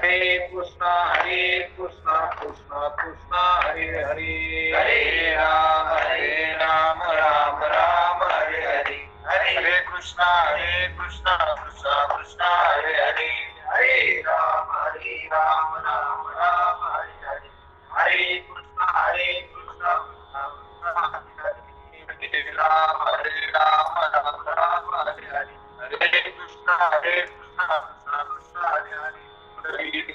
कृष्णा कृष्णा कृष्णा हरे हरे, हरे राम राम राम हरे हरे, हरे कृष्णा कृष्णा कृष्णा हरे हरे, हरे राम राम राम हरे हरे, हरे कृष्णा कृष्णा हरे राम राम राम हरे हरे, हरे कृष्णा कृष्णा कृष्णा हरे हरे, हरे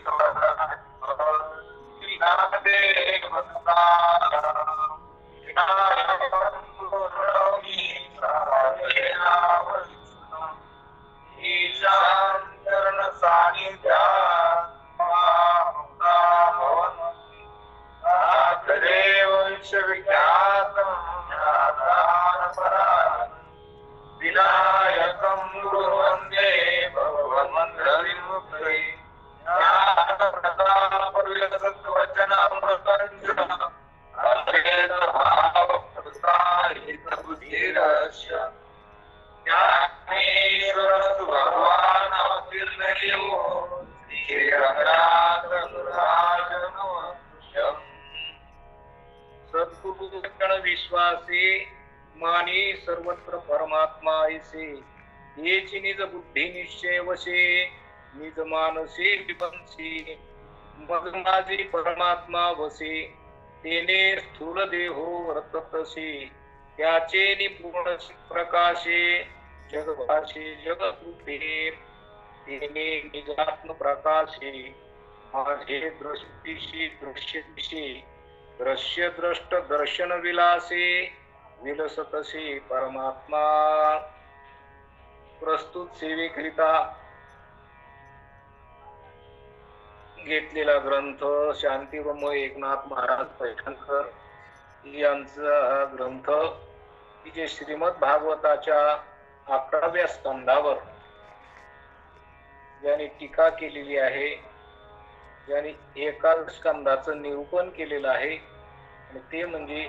ईशान विनायकं गुरु वन्दे भगवन्मन्त्रविमुक्तये ज्ञानेश्वरस्तु भगवान् अवतीर्णयो सद्गुरुचरण विश्वासे माने सर्वत्र परमात्मा ऐसे, येची निज बुद्धी निश्चय वशे, निज मानसी विपंसी, मग माझी परमात्मा वसे, तेने स्थूल देहो वर्ततसे, त्याचे निपुण प्रकाशे जगभाषे जगरूपे, तेने निजात्म प्रकाशे माझे दृष्टीशी दृश्य दिशे, दृश्य द्रष्ट दर्शन विलासे, विलसतसे परमात्मा. प्रस्तुत सेवेकरिता घेतलेला ग्रंथ शांतिब्रह्म एकनाथ महाराज पैठणकर यांचा ग्रंथ, की जे श्रीमद भागवताच्या 11व्या स्कंदावर ज्यांनी टीका केलेली आहे, ज्यांनी एका स्कंदाचं निरूपण केलेलं आहे, आणि ते म्हणजे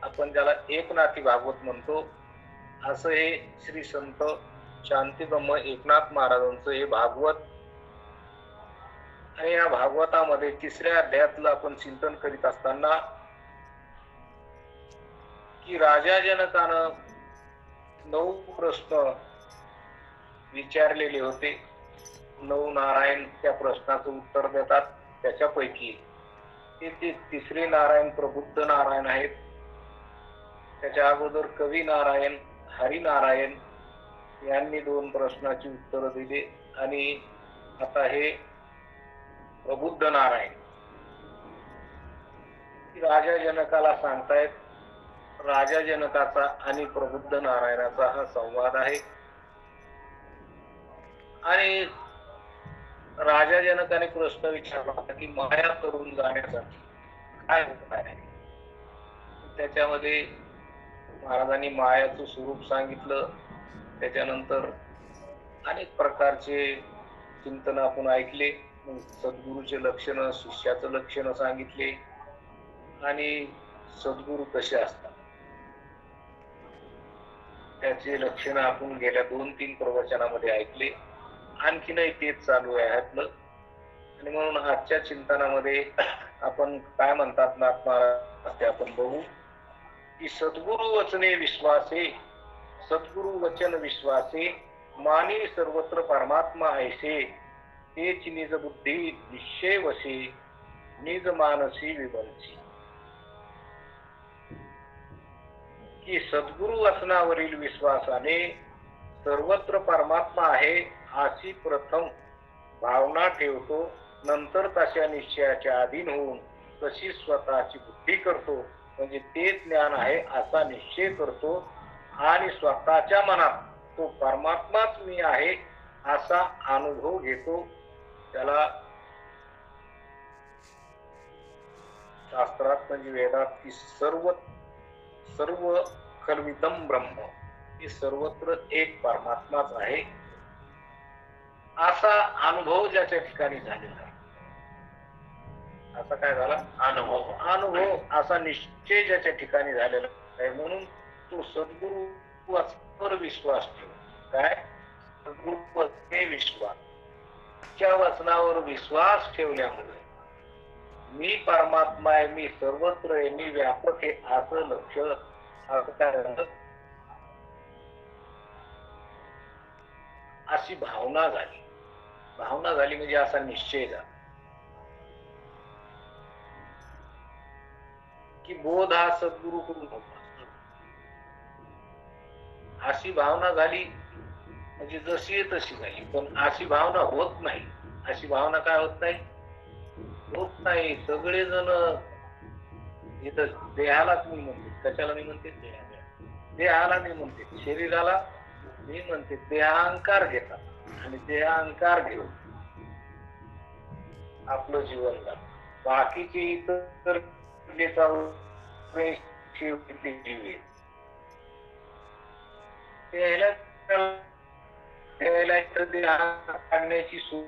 आपण ज्याला एकनाथी भागवत म्हणतो, असं हे श्री संत शांतिब्रह्म एकनाथ महाराजांचं हे भागवत. आणि या भागवतामध्ये 3ऱ्या अध्यायातलं आपण चिंतन करीत असताना, की राजा जनकानं 9 प्रश्न विचारलेले होते. 9 नारायण त्या प्रश्नाचं उत्तर देतात. त्याच्यापैकी ते 3रे नारायण प्रबुद्ध नारायण आहेत. त्याच्या अगोदर कवी नारायण, हरिनारायण यांनी 2 प्रश्नाची उत्तरं दिली, आणि आता हे प्रबुद्ध नारायण राजा जनकाला सांगतायत. राजा जनकाचा आणि प्रबुद्ध नारायणाचा हा संवाद आहे. आणि राजा जनकाने प्रश्न विचारला की माया करून जाण्यासाठी काय उपाय आहे. त्याच्यामध्ये महाराजांनी मायाचं स्वरूप सांगितलं. त्याच्यानंतर अनेक प्रकारचे चिंतन आपण ऐकले. सद्गुरूचे लक्षण, शिष्याचं लक्षण सांगितले, आणि सद्गुरू कसे असतात त्याचे लक्षण आपण गेल्या 2-3 प्रवचनामध्ये ऐकले. आणखीनही तेच चालू आहे ह्यातलं. आणि म्हणून आजच्या चिंतनामध्ये आपण काय म्हणतात नाथ महाराज ते आपण बघू, की सद्गुरु वचने विश्वासे, सद्गुरु वचन विश्वासे, माने सर्वत्र परमात्मा ऐसे, तेच निज बुद्धी निश्चय वसे, निज मानसी विबंसी. की सद्गुरु वचनावरील विश्वासाने सर्वत्र परमात्मा आहे अशी प्रथम भावना ठेवतो. नंतर तशा निश्चयाच्या अधीन होऊन तशी स्वतःची बुद्धी करतो, म्हणजे ते ज्ञान आहे असा निश्चय करतो, आणि स्वतःच्या मनात तो परमात्माच मी आहे असा अनुभव घेतो. त्याला शास्त्रात म्हणजे वेदात की सर्व खल्विदं ब्रह्म, हे सर्वत्र एक परमात्माच आहे असा अनुभव ज्याच्या ठिकाणी झालेला आहे. असा काय झाला अनुभव असा निश्चय ज्याच्या ठिकाणी झालेला आहे. म्हणून तो सद्गुरूवर विश्वास ठेव. काय सद्गुरूवर विश्वास. च्या वचनावर विश्वास ठेवल्यामुळे मी परमात्मा आहे, मी सर्वत्र आहे, मी व्यापक आहे असं लक्ष अशी भावना झाली. भावना झाली म्हणजे असा निश्चय झाला की बोध हा सद्गुरूकडून होता. अशी भावना झाली म्हणजे जशी आहे तशी झाली. पण अशी भावना होत नाही. अशी भावना काय होत नाही? होत नाही. सगळेजण इथं देहालाच मी म्हणते, कशाला मी म्हणते? देहाला मी म्हणते, शरीराला मी म्हणते. देहांकार घेतात आणि देहांकार घेऊन आपलं जीवन जात. बाकीचे इतर जीव काढण्याची सूट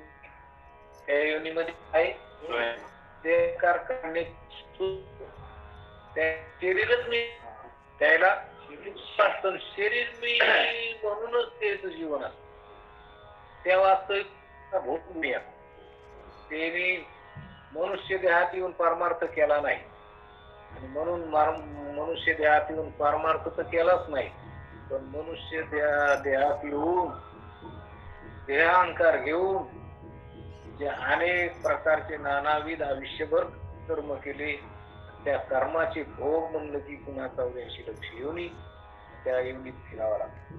त्या योनीमध्ये आहे. देहकार काढण्याची सूट त्या शरीरच मी त्याला शरीर मी म्हणूनच त्याच जीवन असत. त्या वास्तविक भूत मी त्यांनी मनुष्य देहात येऊन परमार्थ केला नाही आणि म्हणून मनुष्य देहात येऊन परमार्थ तर केलाच नाही, पण मनुष्य देहात येऊन देहांकार घेऊन जे अनेक प्रकारचे नानाविध आयुष्यभर कर्म केले, त्या कर्माचे भोग म्हणलं की पुन्हा 84 लक्ष योनी त्या योनीत फिरावा लागतो.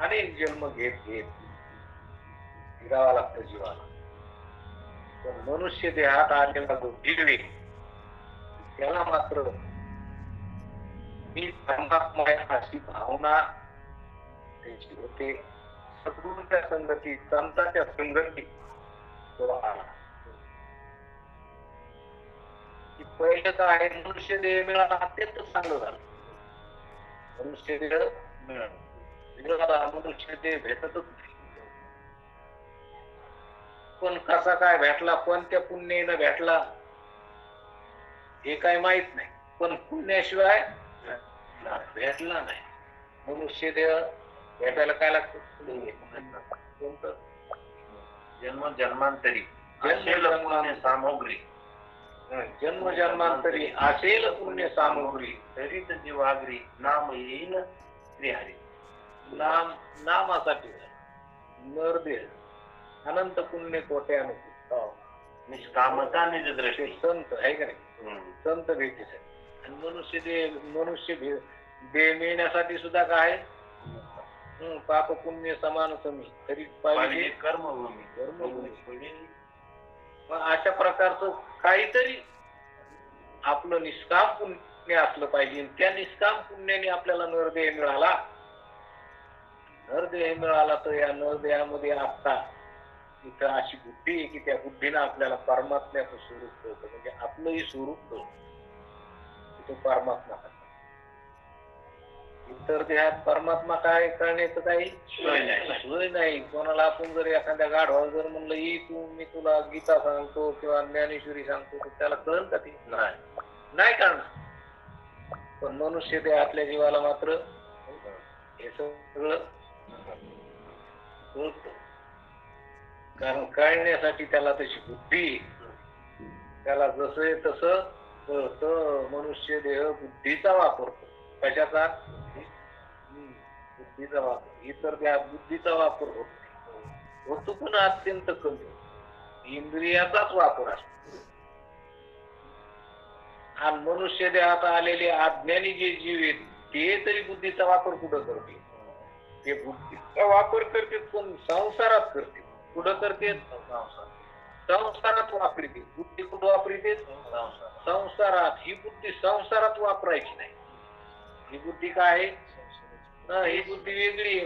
अनेक जन्म घेत घेत फिरावा लागतं जीवाला. पण मनुष्य देहात आलेला जो जीव आहे त्याला मात्र मी परमात्मा आहे अशी भावना त्याची होते. सद्गुरूच्या संगती, संतांच्या संगती तो आला. पहिलं काय, मनुष्य देह मिळाला अत्यंत चांगलं झालं. मनुष्य देह मिळाला, मनुष्य देह भेटतच नाही. पण कसा काय भेटला, कोणत्या पुण्यानं भेटला हे काय माहित नाही. पण पुण्याशिवाय भेटला नाही. मनुष्य देह भेटायला काय लागतं? कोणतं? जन्म जन्मांतरी सामग्री, जन्म जन्मांतरी असेल पुण्य सामग्री, तरीच जीवाग्री नाम येईल श्रीहरी. नाम नामासाठी नरदेह अनंत पुण्य कोट्याने निष्कामता निज दृष्टी संत आहे का नाही? संत भेटीसाठी. आणि मनुष्य देह मिळण्यासाठी सुद्धा काय पाप पुण्य समान कमी तरी पाहिजे कर्मभूमी. अशा प्रकारचं काहीतरी आपलं निष्काम पुण्य असलं पाहिजे. त्या निष्काम पुण्याने आपल्याला नरदेह मिळाला. नरदेह मिळाला तर या नरदेहामध्ये आता इथं अशी बुद्धी आहे की त्या बुद्धीनं आपल्याला परमात्म्याचं स्वरूप कळतं. म्हणजे आपलंही स्वरूप कळतं. तो परमात्मा इतर देहात परमात्मा काय करण्याचं काही सोय नाही. कोणाला आपण जर एखाद्या गाढवाला जर म्हणलं ये तू मी तुला गीता सांगतो किंवा ज्ञानेश्वरी सांगतो तर त्याला कळलं का? ते नाही कळणार. पण मनुष्य देहातल्या जीवाला मात्र हे सगळं कळतं. कारण कळण्यासाठी त्याला तशी बुद्धी, त्याला जसं आहे तसं कळतं. मनुष्य देह बुद्धीचा वापरतो. कशाचा? बुद्धीचा वापर. इतर त्या बुद्धीचा वापर होत नाही. होतो पण अत्यंत कमी. इंद्रियाचाच वापर असतो. आणि मनुष्य देहात आलेले अज्ञानी जे जीव आहेत ते तरी बुद्धीचा वापर कुठं करते? ते बुद्धीचा वापर करते पण संसारात करते. कुठं करते? संसारात वापरते. बुद्धी कुठं वापरते? संसारात. ही बुद्धी संसारात वापरायची नाही. ही बुद्धी काय आहे? ही बुद्धी वेगळी.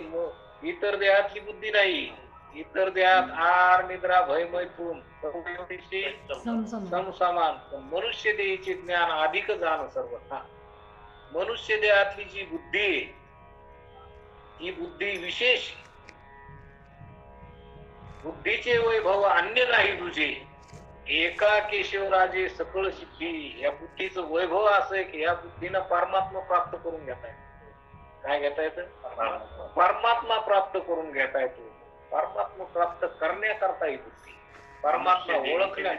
इतर देहातली बुद्धी नाही. इतर देहात आर निद्रा भय मैथून समसमान. पण मनुष्य देहाचे ज्ञान अधिक जाण सर्व. मनुष्य देहातली जी बुद्धी आहे ही बुद्धी विशेष. बुद्धीचे वैभव अन्य नाही तुझे, एका केशवराजे सकळ सिद्धी. या बुद्धीचं वैभव असं आहे की या बुद्धीनं परमात्मा प्राप्त करून घेता येतं. काय घेता येतं? परमात्मा प्राप्त करून घेता येतो. परमात्मा प्राप्त करण्याकरता ही बुद्धी. परमात्मा ओळखल्या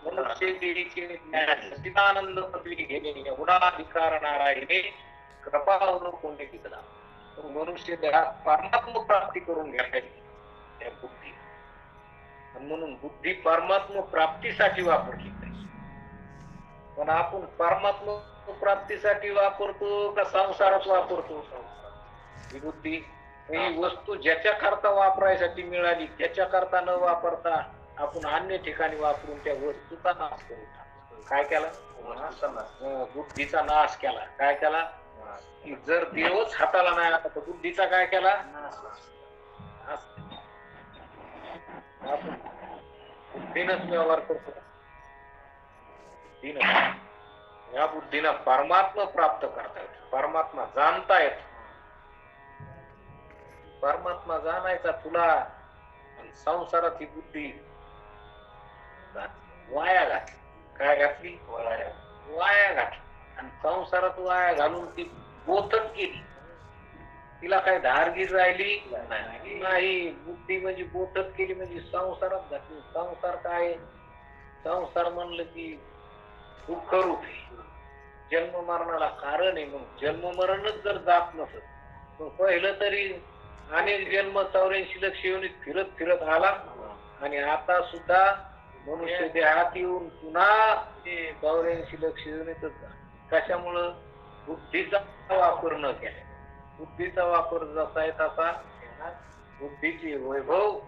मनुष्य देहीचे ज्ञान सच्चिदानंद पदवी घेणे एवढा अधिकार नारायणे कृपा कोणी दिला. मनुष्य देहात परमात्मा प्राप्ती करून घ्यायची त्या बुद्धी, आणि म्हणून बुद्धी परमात्मा प्राप्तीसाठी वापरली पाहिजे. पण आपण परमात्मा प्राप्तीसाठी वापरतो का संसारात वापरतो? ही बुद्धी ही वस्तू ज्याच्या करता वापरायसाठी मिळाली त्याच्या करता न वापरता आपण अन्य ठिकाणी वापरून त्या वस्तूचा नाश करू टाकतो. काय केला? बुद्धीचा नाश केला. काय केला? की जर देवच हाताला नाही आला तर बुद्धीचा काय केला? आपण बुद्धीनच व्यवहार करतो. या बुद्धीनं परमात्मा प्राप्त करता येतो, परमात्मा जाणता येतो. परमात्मा जाणायचा तुला, आणि संसारात ही बुद्धी वाया घातली. काय घातली? वाया घातली. आणि संसारात वाया घालून ती बोथट केली. तिला काय धारगीर राहिली नाही. बुद्धी म्हणजे बोथट केली म्हणजे संसारात घातली. संसार काय? संसार म्हणलं की दुःख रूप आहे, जन्म मरणाला कारण आहे. मग जन्म मरणच जर जात नसत मग पहिलं तरी अनेक जन्म 84 लक्ष योनीत फिरत फिरत आला, आणि आता सुद्धा मनुष्य देहात येऊन पुन्हा ते 84 लक्ष योनीतच. कशामुळं? बुद्धीचा वापर न केला. बुद्धीचा वापर जसा आहे तसा बुद्धीचे वैभव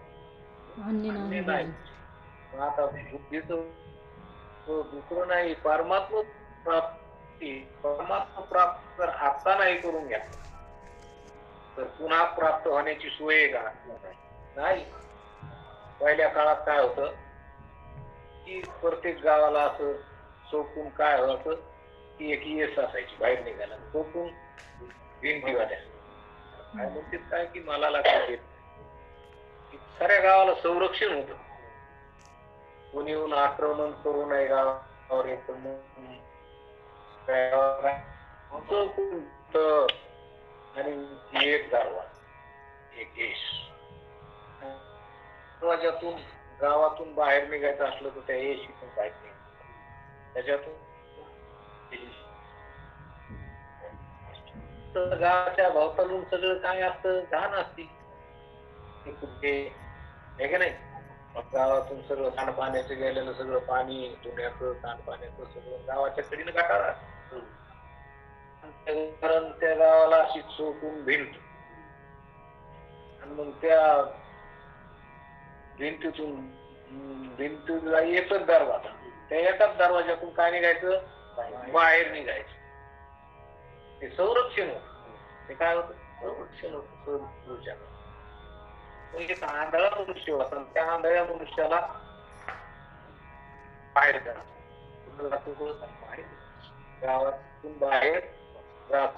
नाही. आता बुद्धीचं दुसरं नाही, परमात्मा प्राप्ती. परमात्मा प्राप्त जर आता नाही करून घ्या तर पुन्हा प्राप्त होण्याची सोय आहे का? नाही. पहिल्या काळात काय होतं की प्रत्येक गावाला असं चोपून काय होतं की एक येस असायची बाहेर निघायला, चोपून भिंती वाट्या. काय म्हणते काय की मला लक्षात येत साऱ्या गावाला संरक्षण होत. कोणी येऊन आक्रमण करू नये गावावर येत. आणि एक दारवा, एक येश. दरवाजातून गावातून बाहेर निघायचं असलं तर त्या येशीतून बाहेर निघायचं. त्याच्यातून गावाच्या भोवतालून सगळं काय असतं? घाण असते. हे का नाही? गावातून सगळं सांडपाण्याचं गेलेलं सगळं पाणी, धुण्याचं सांडपाण्याचं सगळं गावाच्या कडीनं गटार. कारण त्या गावाला अशी चोखून भिंत, आणि मग त्या भिंतीला एकच दरवाजा. त्या एकाच दरवाजातून काय निघायचं? बाहेर निघायचं. ते संरक्षण होत. ते काय होतं? संरक्षण होत. एक आंधळा मनुष्य होता, त्या आंधळ्या मनुष्याला बाहेर गावातून बाहेर जात.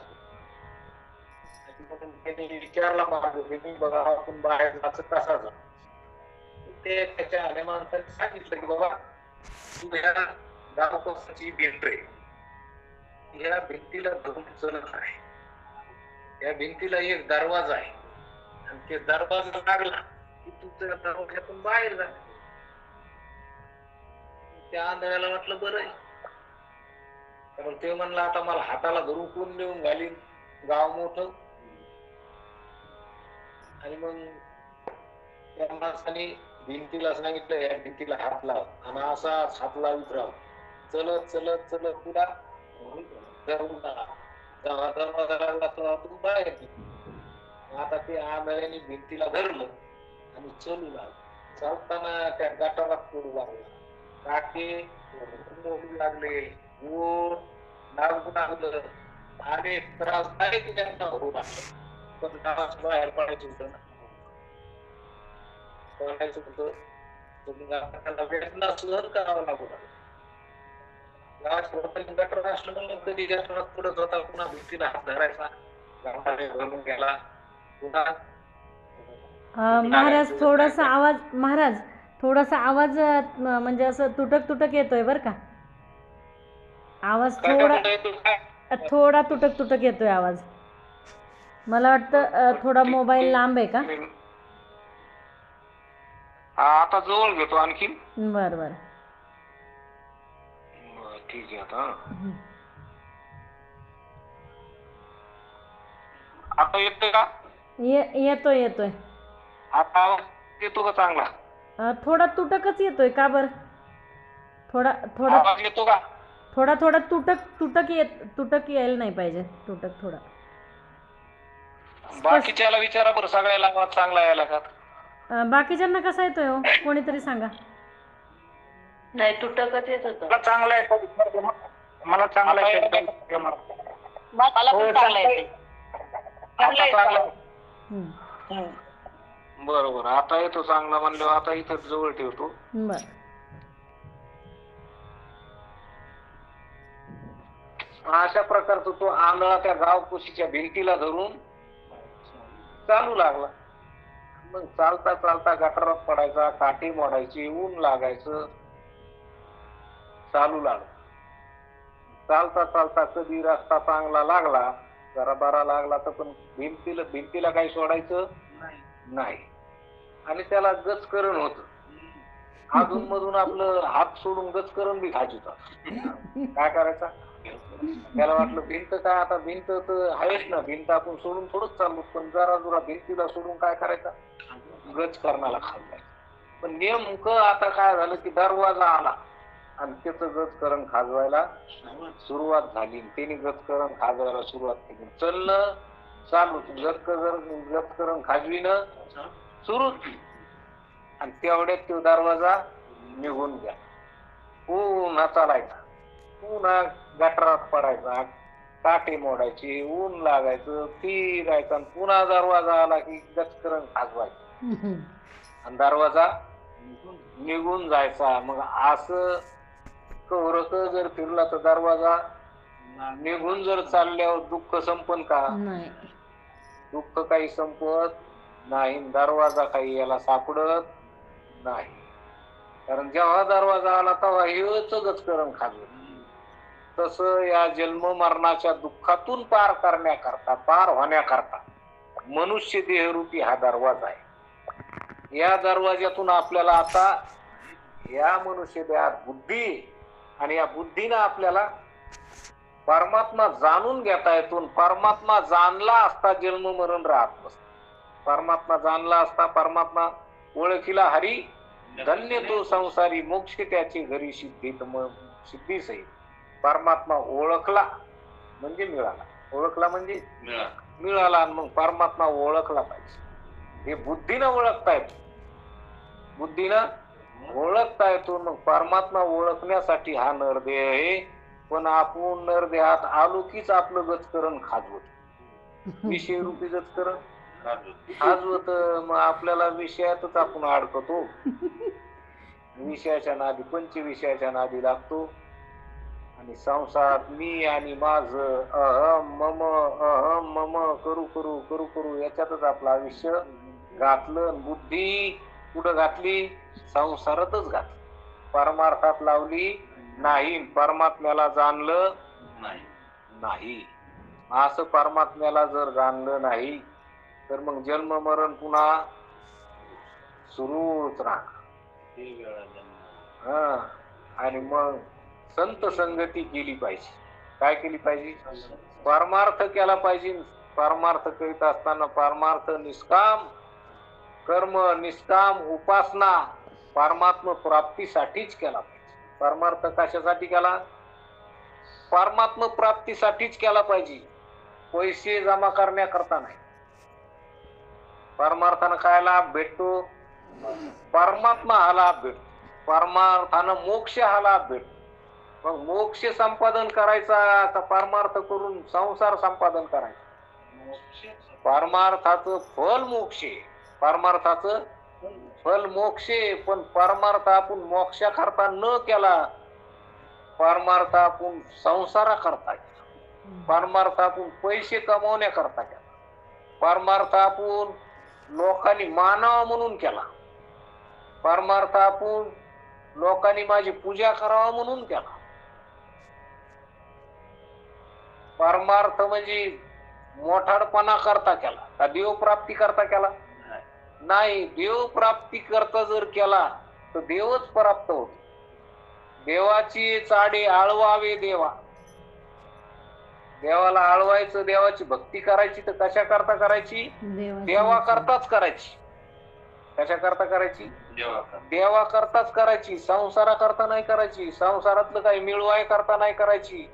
त्यांनी विचारला मार्ग गावातून बाहेर जायचं कसा जा. ते त्याच्या आल्या माणसाने सांगितलं की बाबा तू ह्या गावपासूनची भिंत आहे, ह्या भिंतीला धरून चलत आहे. या भिंतीला एक दरवाजा आहे, आणि ते दरवाजा लागला की तुझ्या दरवाज्यातून बाहेर जा. त्या आंधळ्याला वाटलं बरं आहे, कारण ते म्हणलं आता मला हाताला धरून कोण नेऊन घालीन, गाव मोठं. आणि मग त्या माणसाने भिंतीला सांगितलं या भिंतीला हात लाव, आणि असा हात लावित राव. चलत चलत चलत तुला दरवाजा लागला तर तू बाहेर. आता ते आंधळ्याने भिंतीला धरलं आणि चलू लागलं. चालताना त्या गटारात पडू लागला. काटे लागले, गोड लागू लागलं, आणि त्रासदायक त्यांना होऊ लागलं. पण गावात बाहेर पडायचं होतं ना, पडायचं होतं. त्याला वेदना सहन करावं लागू लागलं. गावात गटर असलं म्हणून कधी गटरात पडत होता, पुन्हा भिंतीला हात धरायचा, गावाने घालून गेला. महाराज थोडासा आवाज म्हणजे असं तुटक तुटक येतोय बर का. आवाज थोडा तुटक तुटक येतोय आवाज. मला वाटतं थोडा मोबाईल लांब आहे का? हा आता जवळ घेतो आणखीन. बर बर. ठीक आहे आता. आता येतोय का? येतोय येतोय. आता आवाज येतो का चांगला? थोडा तुटकच येतोय का बर? थोडा थोडा आवाज येतो का? थोडा थोडा तुटक यायला नाही पाहिजे. तुटक थोडा. बाकीच्याला विचारा बरं, सगळ्याला आवाज चांगला यायला का? बाकीच्यांना कसा येतोय हो? कोणीतरी सांगा. नाही तुटकच येत होतं. मला चांगला आहे. मला चांगला आहे. मला पण चांगला येते. बरोबर, आता येतो चांगला म्हणल्यावर आता इथं जवळ ठेवतो. बर. अशा प्रकारचा तो आंधळा त्या गावकुशीच्या भिंतीला धरून चालू लागला. मग चालता चालता गटारात पडायचा, काठी मोडायची, ऊन लागायचं, चालू लागला. चालता चालता कधी रस्ता चांगला लागला, जरा बरा लागला तर पण भिंतीला काही सोडायचं नाही. आणि त्याला गचकरण होत. अधून मधून आपलं हात सोडून गचकरण बी खायचं. काय करायचा? त्याला वाटलं भिंत काय, आता भिंत तर आहेच ना, भिंत आपण सोडून थोडंच चाललो, पण जरा भिंतीला सोडून काय करायचा? गचकरणाला खाल्लाय. पण नेमकं आता काय झालं की दरवाजा आला आणि त्याचं गचकरण खाजवायला सुरुवात झाली. त्याने गचकरण खाजवायला सुरुवात केली. चलणं चालू, गचकरण खाजवीनं सुरू. आणि तेवढ्यात तो दरवाजा निघून गेला. पुन्हा चालायचा, पुन्हा गटारात पडायचा, काठी मोडायची, ऊन लागायचं, फिरायचं, आणि पुन्हा दरवाजा आला की गचकरण खाजवायचं आणि दरवाजा निघून जायचा. मग असं कवरक जर फिरला तर दरवाजा निघून जर चालल्यावर दुःख संपन का? नाही. दुःख काही संपत नाही, दरवाजा काही याला सापडत नाही. कारण जेव्हा दरवाजा आला तेव्हा हेच गचकरण खाल्लं. तसं या जन्म मरणाच्या दुःखातून पार होण्याकरता मनुष्य देहरूपी हा दरवाजा आहे. या दरवाज्यातून आपल्याला आता या मनुष्य देहात बुद्धी, आणि या बुद्धीनं आपल्याला परमात्मा जाणून घेता येतो. परमात्मा जाणला असता जन्म मरण राहत नसत. परमात्मा जाणला असता, परमात्मा ओळखीला हरी धन्य तो संसारी, मोक्ष त्याचे घरी सिद्धी सहित. परमात्मा ओळखला म्हणजे मिळाला, ओळखला म्हणजे मिळाला. आणि मग परमात्मा ओळखला पाहिजे. हे बुद्धीनं ओळखता येतो, बुद्धीनं ओळखता येतो. मग परमात्मा ओळखण्यासाठी हा नरदेह आहे. पण आपण नरदेहात आलो कीच आपलं गचकरण खाजवत, विषय रूपी गचकरण खाजवत. मग आपल्याला विषयातच आपण अडकतो, विषयाच्या नादी, पंचविषयाच्या नादी लागतो. आणि संसारात मी आणि माझ, अहम मम करू करू करू करू याच्यातच आपलं आयुष्य घातलं. बुद्धी कुठं घातली? संसारातच घातली, परमार्थात लावली नाही. परमात्म्याला जाणलं नाही. असं परमात्म्याला जर जाणलं नाही तर मग जन्म मरण पुन्हा सुरूच राहणार. आणि मग संत संगती केली पाहिजे. काय केली पाहिजे? परमार्थ केला पाहिजे. परमार्थ करीत असताना परमार्थ निष्काम कर्म, निष्काम उपासना परमात्म प्राप्तीसाठीच केला पाहिजे. परमार्थ कशासाठी केला? परमात्म प्राप्तीसाठीच केला पाहिजे, पैसे जमा करण्याकरता नाही. परमार्थानं काय लाभ भेटतो? परमात्मा हा लाभ भेटतो. परमार्थानं मोक्ष हा लाभ भेटतो. मग मोक्ष संपादन करायचा का परमार्थ करून संसार संपादन करायचा? परमार्थाचं फल मोक्ष, परमार्थाचं फल मोक्ष. पण परमार्थ आपण मोक्षाकरता न केला, परमार्थ आपण संसाराकरता केला, परमार्थ आपण पैसे कमवण्याकरता केला, परमार्थ आपण लोकांनी मानावं म्हणून केला, परमार्थ आपण लोकांनी माझी पूजा करावा म्हणून केला. परमार्थ म्हणजे मोठाडपणा करता केला का देव प्राप्ती करता केला? नाही, देव प्राप्ती करता जर केला तर देवच प्राप्त होतो. देवाची चाडे आळवावे देवा. देवाला आळवायचं, देवाची भक्ती करायची तर कशा करता करायची? देवा करताच करायची. कशा करता करायची? देवा करताच करायची. संसारा करता नाही करायची. संसारातलं काही मिळवाय करता नाही करायची.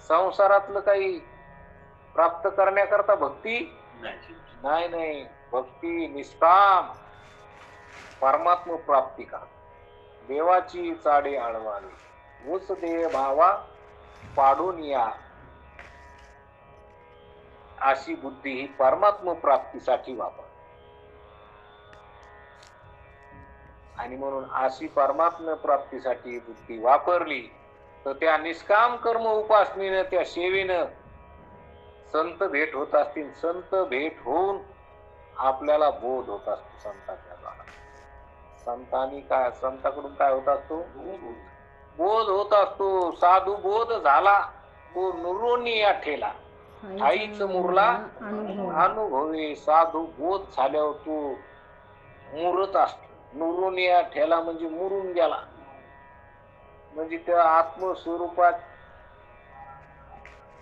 संसारातलं काही प्राप्त करण्याकरता भक्ती नाही. नाही, भक्ती निष्काम परमात्म प्राप्ती करा. देवाची चाडे आळवावी, ऊस दे भावा पाडून या. अशी बुद्धी ही परमात्म प्राप्तीसाठी वापर. आणि म्हणून अशी परमात्म प्राप्तीसाठी बुद्धी वापरली तर त्या निष्काम कर्म उपासनेनं, त्या सेवेनं संत भेट होत असतील. संत भेट होऊन आपल्याला बोध होत असतो संतांच्या द्वारा. संतांनी काय, संताकडून काय होत असतो? बोध होत असतो. साधू बोध झाला तो नुरोनी या ठेला, आईच मुरला अनुभवे. साधू बोध झाल्यावर तो मुरत असतो. नुरून या ठेला म्हणजे मुरून गेला, म्हणजे त्या आत्मस्वरूपात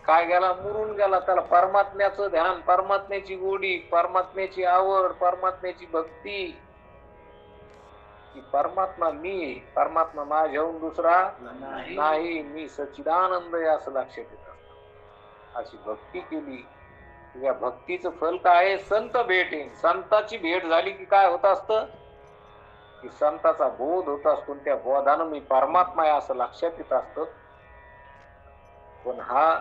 काय गेला? मुरून गेला. त्याला परमात्म्याचं ध्यान, परमात्म्याची गोडी, परमात्म्याची आवड, परमात्म्याची भक्ती. की परमात्मा मी, परमात्मा माझ्याहून दुसरा नाही, मी सच्चिदानंद आहे असं लक्षात येत असतं. अशी भक्ती केली, या भक्तीचं फल काय आहे? संत भेट आहे. संताची भेट झाली की काय होत असतं? की संताचा बोध होत असतो. त्या बोधानं मी परमात्मा आहे असं लक्षात येत असतं. पण हा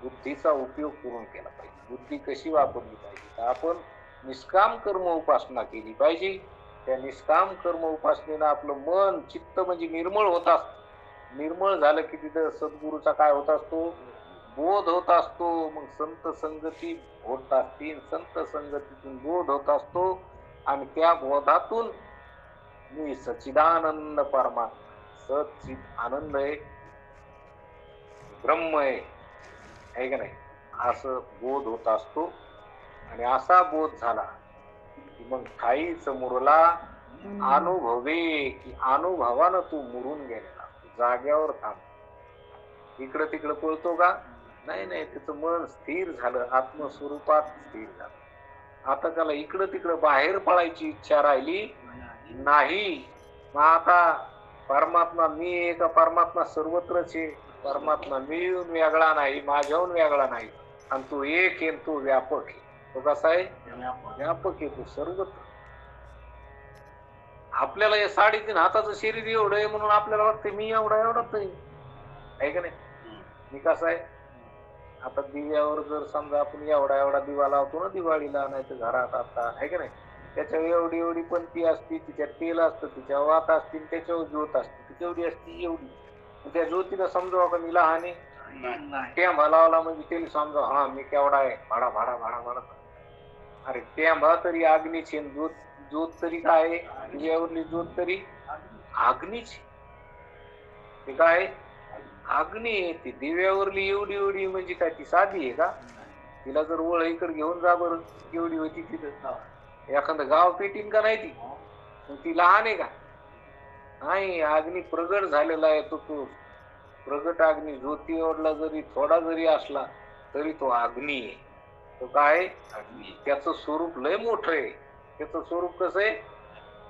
बुद्धीचा उपयोग करून केला पाहिजे. बुद्धी कशी वापरली पाहिजे? तर आपण निष्काम कर्म उपासना केली पाहिजे. त्या निष्काम कर्म उपासनेनं आपलं मन, चित्त म्हणजे निर्मळ होत असत. निर्मळ झालं की तिथं सद्गुरूचा काय होत असतो? बोध होत असतो. मग संत संगती होत असतील, संत संगतीतून बोध होत असतो. आणि त्या बोधातून मी सच्चिदानंद परमात्मा, सच्चित आनंद आहे, ब्रह्म आहे का नाही, असं बोध होत असतो. आणि असा बोध झाला की मग ठाईच मुरला अनुभवे, की अनुभवानं तू मुरून गेलेला, जाग्यावर थांब. इकडं तिकडं पळतो का? नाही. त्याचं मन स्थिर झालं, आत्मस्वरूपात स्थिर झालं. आता त्याला इकडं तिकडं बाहेर पळायची इच्छा राहिली नाही. मग आता परमात्मा मी आहे का? परमात्मा सर्वत्रच आहे. परमात्मा मीहून वेगळा नाही, माझ्याहून वेगळा नाही. आणि तो एक आहे, तो व्यापक आहे. तो कसा आहे? व्यापक आहे, तो सर्वत्र. आपल्याला हे 3.5 हाताचं शरीर एवढं आहे म्हणून आपल्याला वाटतं मी एवढाच आहे का नाही? मी कसा आहे? आता दिव्यावर जर समजा आपण एवढा दिवा लावतो ना दिवाळीला, नाही तर घरात आता आहे का नाही, त्याच्यावर एवढी पणती असते, तिच्यात तेल असतं, तिच्या वात असते, त्याच्यावर ज्योत असते. ती केवढी असते? एवढी. त्या ज्योतीला समजावं का मी लहान आहे? टेंबा लावला म्हणजे त्याला समजा हा मी केवढा आहे, भाडा भाडा भाडा भाडा. अरे टेंबा तरी अग्नीची, ज्योत तरी काय आहे? दिव्यावरली ज्योत तरी अग्नीची. ते काय? अग्नी आहे. ती दिव्यावरली एवढी म्हणजे काय ती साधी आहे का? तिला जर वळईकडे घेऊन जा बरं, एवढी होती तिथं. एखादं गाव पेटीन का नाही ती? ती लहान आहे का? नाही. अग्नी प्रगट झालेला आहे तो प्रगट अग्नी. ज्योतीवरला जरी थोडा जरी असला तरी तो अग्नी आहे. तो काय? अग्नी. त्याचं स्वरूप लय मोठं आहे. त्याचं स्वरूप कसं आहे?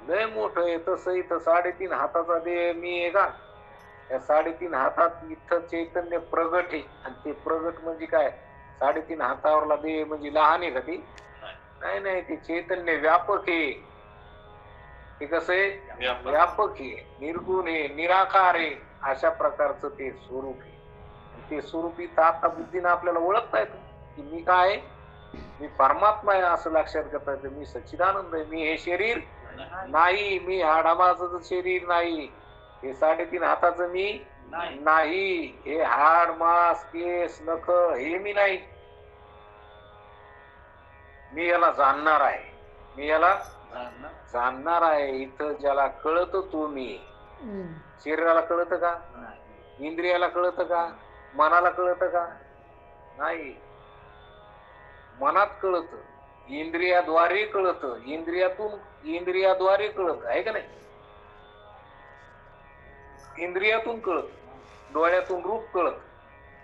लय मोठं आहे. तसं इथं 3.5 हाताचा देह मी आहे का? या 3.5 हातात इथं चैतन्य प्रगट आहे. आणि ते प्रगट म्हणजे काय? 3.5 हातावरला देह म्हणजे लहान आहे का ती? नाही. ते चैतन्य व्यापक आहे. ते कसं आहे? व्यापक आहे, निर्गुण आहे, निराकार आहे. अशा प्रकारचं ते स्वरूप आहे. ते स्वरूप इथं आता बुद्धीनं आपल्याला ओळखता येतं की मी काय? मी परमात्मा आहे असं लक्षात घेता येतं. मी सच्चिदानंद आहे. मी हे शरीर नाही. मी हाडामाचं शरीर नाही. हे 3.5 हाताचं मी नाही. हे हाड, मांस, केस, नख हे मी नाही. मी याला जाणणार आहे. मी याला जाणणार आहे. इथं ज्याला कळत तो मी. शरीराला कळत का? इंद्रियाला कळत का? मनाला कळत का? नाही. मनात कळत, इंद्रियाद्वारे कळत, इंद्रियाद्वारे कळत आहे का नाही? इंद्रियातून कळत, डोळ्यातून रूप कळत,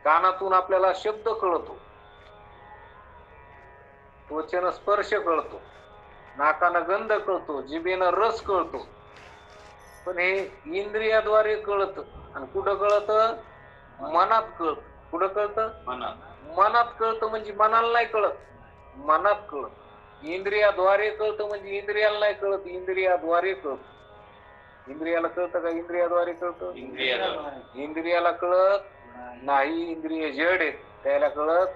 कानातून आपल्याला शब्द कळतो, त्वचेनं स्पर्श कळतो, नाकानं गंध कळतो, जिभेनं रस कळतो. पण हे इंद्रियाद्वारे कळत. आणि कुठं कळत? मनात कळत. कुठं कळत? मनात कळत. म्हणजे मनाला नाही कळत, मनात कळत. इंद्रियाद्वारे कळत म्हणजे इंद्रियाला नाही कळत, इंद्रियाद्वारे कळत. इंद्रियाला कळतं का? इंद्रियाद्वारे कळतं. इंद्रियाला कळत नाही, इंद्रिय जड आहेत, त्याला कळत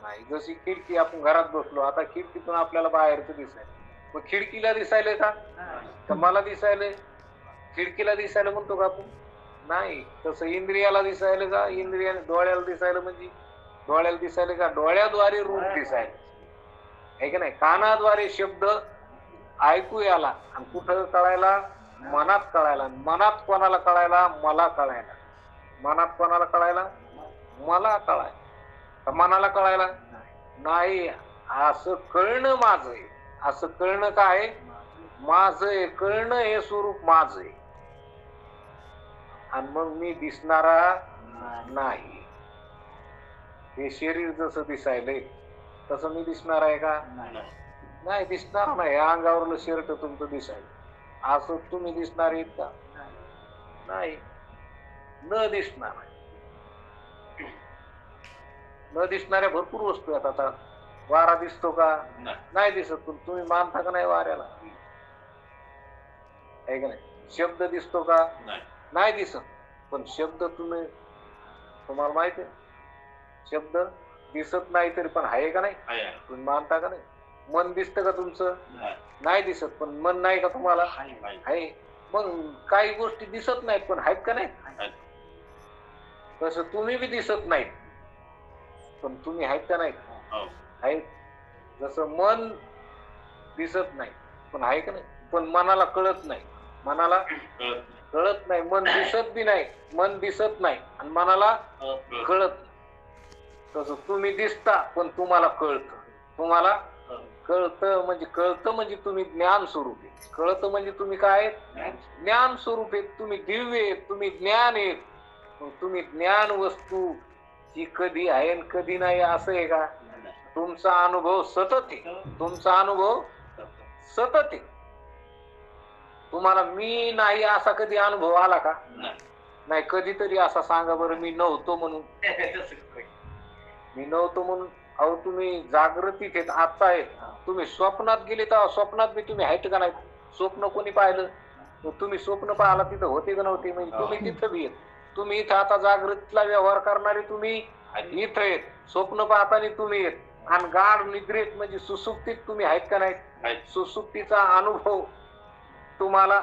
नाही. जशी खिडकी, आपण घरात बसलो, आता खिडकीतून आपल्याला बाहेरचं दिसायला, मग खिडकीला दिसायलंय का? तर मला दिसायलंय. खिडकीला दिसायला म्हणतो का आपण? नाही. तसं इंद्रियाला दिसायला का? इंद्रियाने डोळ्याला दिसायला म्हणजे डोळ्याला दिसायला का? डोळ्याद्वारे रूप दिसायला आहे का नाही? कानाद्वारे शब्द ऐकू याला. आणि कुठं कळायला? मनात कळायला. मनात कोणाला कळायला? मला कळायला. मनात कोणाला कळायला? मला कळायला. तर मनाला कळायला नाही. असं कळणं माझं आहे. असं कळणं काय? माझं आहे. कळणं हे स्वरूप माझं आहे. आणि मग मी दिसणारा नाही. हे शरीर जसं दिसायलंय तसं मी दिसणार आहे का? नाही, दिसणार नाही. अंगावरलं शर्ट तुमचं दिसायला असं तुम्ही दिसणार आहेत का? नाही, न दिसणार. न दिसणाऱ्या भरपूर वस्तू आहेत. आता वारा दिसतो का? नाही दिसत. पण तुम्ही मानता का नाही वाऱ्याला? आहे का नाही? शब्द दिसतो का? नाही दिसत. पण शब्द तुम्हाला माहिती आहे, शब्द दिसत नाही तरी पण आहे का नाही? तुम्ही मानता का नाही? मन दिसतं का तुमचं? नाही दिसत. पण मन नाही का तुम्हाला? आहे. मग काही गोष्टी दिसत नाहीत पण आहेत का नाही? तसं तुम्ही बी दिसत नाहीत पण तुम्ही आहेत का नाही? आहेत. जसं मन दिसत नाही पण आहे का नाही? पण मनाला कळत नाही. मनाला कळत नाही. मन दिसत बी नाही, मन दिसत नाही आणि मनाला कळत नाही. तसं तुम्ही दिसता पण तुम्हाला कळतं. तुम्हाला कळतं म्हणजे तुम्ही ज्ञान स्वरूप आहे. कळतं म्हणजे तुम्ही काय? ज्ञान स्वरूप आहे. तुम्ही दिव्य आहेत, तुम्ही ज्ञान आहेत. तुम्ही ज्ञान वस्तू ही कधी आहे आणि कधी नाही असं आहे का? तुमचा अनुभव सतत आहे. तुमचा अनुभव सतत आहे. तुम्हाला मी नाही असा कधी अनुभव आला का? नाही. कधीतरी असा सांगा बरं, मी नव्हतो म्हणून. मी नव्हतो म्हणून. अहो, तुम्ही जागृतीत आहेत, आता आहेत. तुम्ही स्वप्नात गेले तर स्वप्नात बी तुम्ही आहेत का नाही? स्वप्न कोणी पाहिलं? तुम्ही स्वप्न पाहिला तिथं होते का नव्हते? म्हणजे तुम्ही तिथं बी आहेत. तुम्ही इथं आता जागृतीला व्यवहार करणारे तुम्ही इथं आहेत. स्वप्न पाहताना तुम्ही आहेत. आणि गाढ निद्रेत म्हणजे सुसुप्तीत तुम्ही आहेत का नाही? सुसुप्तीचा अनुभव तुम्हाला,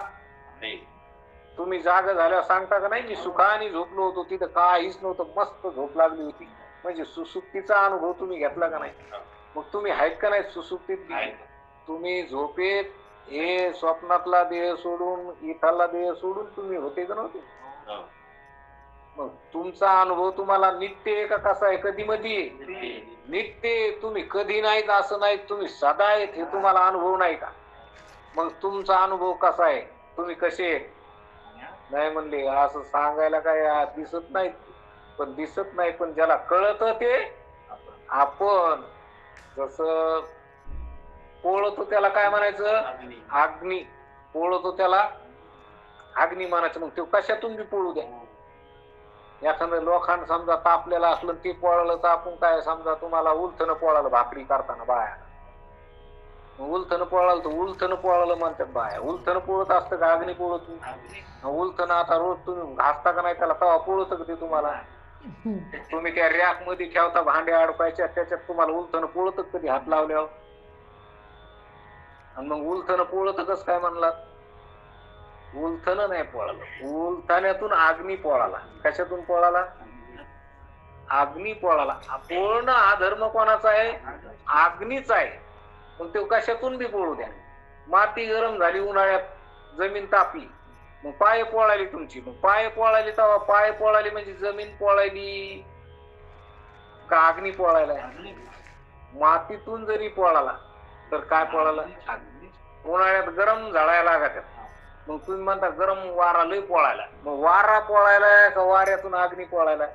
तुम्ही जाग झाल्यावर सांगता का नाही, मी सुखाने झोपलो होतो, तिथं काहीच नव्हतं, मस्त झोप लागली होती. म्हणजे सुसुप्तीचा अनुभव तुम्ही घेतला का नाही? मग तुम्ही आहेत का नाही सुसुप्तीत? तुम्ही झोपेत हे स्वप्नातला देह सोडून, इथला देह सोडून तुम्ही होते का नव्हते? मग तुमचा अनुभव तुम्हाला नित्य आहे का कसा आहे? कधी मध्ये नित्य. तुम्ही कधी नाहीत असं नाही, तुम्ही सदा आहेत हे तुम्हाला अनुभव नाही का? मग तुमचा अनुभव कसा आहे? तुम्ही कसे नाही म्हणले असं सांगायला काय दिसत नाही. पण दिसत नाही पण ज्याला कळत ते आपण. जसं पोळतो त्याला काय म्हणायचं? अग्नी. पोळतो त्याला अग्नी म्हणायचं. मग ते कशातून बी पोळू द्या. एखादं लोखंड समजा तापलेलं असलं ते पोळलं तर आपण काय, समजा तुम्हाला उलथनं पोळालं भाकरी करताना बाया, उलथनं पोळालं तर उलथनं पोळालं म्हणतात बाया. उलथनं पोळत असतं का अग्नी पोळत? उलथनं आता रोज तुम्ही घासता का नाही त्याला, तेव्हा पोळत का ते तुम्हाला? तुम्ही त्या रॅक मध्ये ठेवता भांडे अडकायच्या, त्याच्यात तुम्हाला उलथनं पोळत कधी हात लावल्यावर? आणि मग उलथनं पोळत कस काय म्हणला? उलथनं नाही पोळालं, उलथण्यातून अग्नी पोळाला. कशातून पोळाला? अग्नी पोळाला. पूर्ण हा धर्म कोणाचा आहे? अग्नीचा आहे. मग ते कशातून बी पोळू द्या. माती गरम झाली उन्हाळ्यात, जमीन तापली, मग पाय पोळाली तुमची. मग पाय पोळाली तेव्हा पाय पोळाली म्हणजे जमीन पोळाली का अग्नी पोळायला? मातीतून जरी पोळाला तर काय पळालं? उन्हाळ्यात गरम झाडायला लागत. मग तुम्ही म्हणता गरम वारा लय पळायला. मग वारा पळायला का वाऱ्यातून अग्नी पळायला?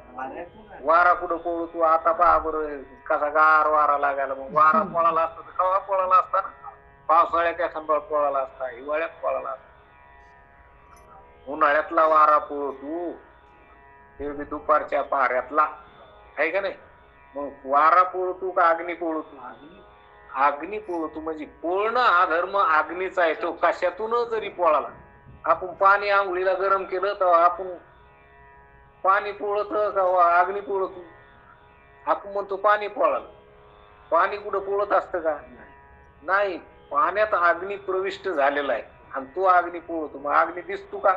वारा कुठं पळू तू आता पहा बरं कसा गार वारा लागायला. मग वारा पळाला असता तर केव्हा पळाला असता ना? पावसाळ्यात एखादा पळाला असता, हिवाळ्यात पळाला असता. उन्हाळ्यातला वारा पळू तू, ते बी दुपारच्या पाऱ्यातला आहे का नाही? मग वारा पळू तू का अग्नी पळू तू? अग्नी पळतो. म्हणजे पळणं हा धर्म अग्नीचा आहे. तो कशातून जरी पळाला, आपण पाणी आंघोळीला गरम केलं तर आपण पाणी पळत का अग्नी पळतो? आपण म्हणतो पाणी पळालं. पाणी कुठं पळत असतं का? नाही. पाण्यात अग्नी प्रविष्ट झालेला आहे आणि तो अग्नी पळतो. मग अग्नी दिसतो का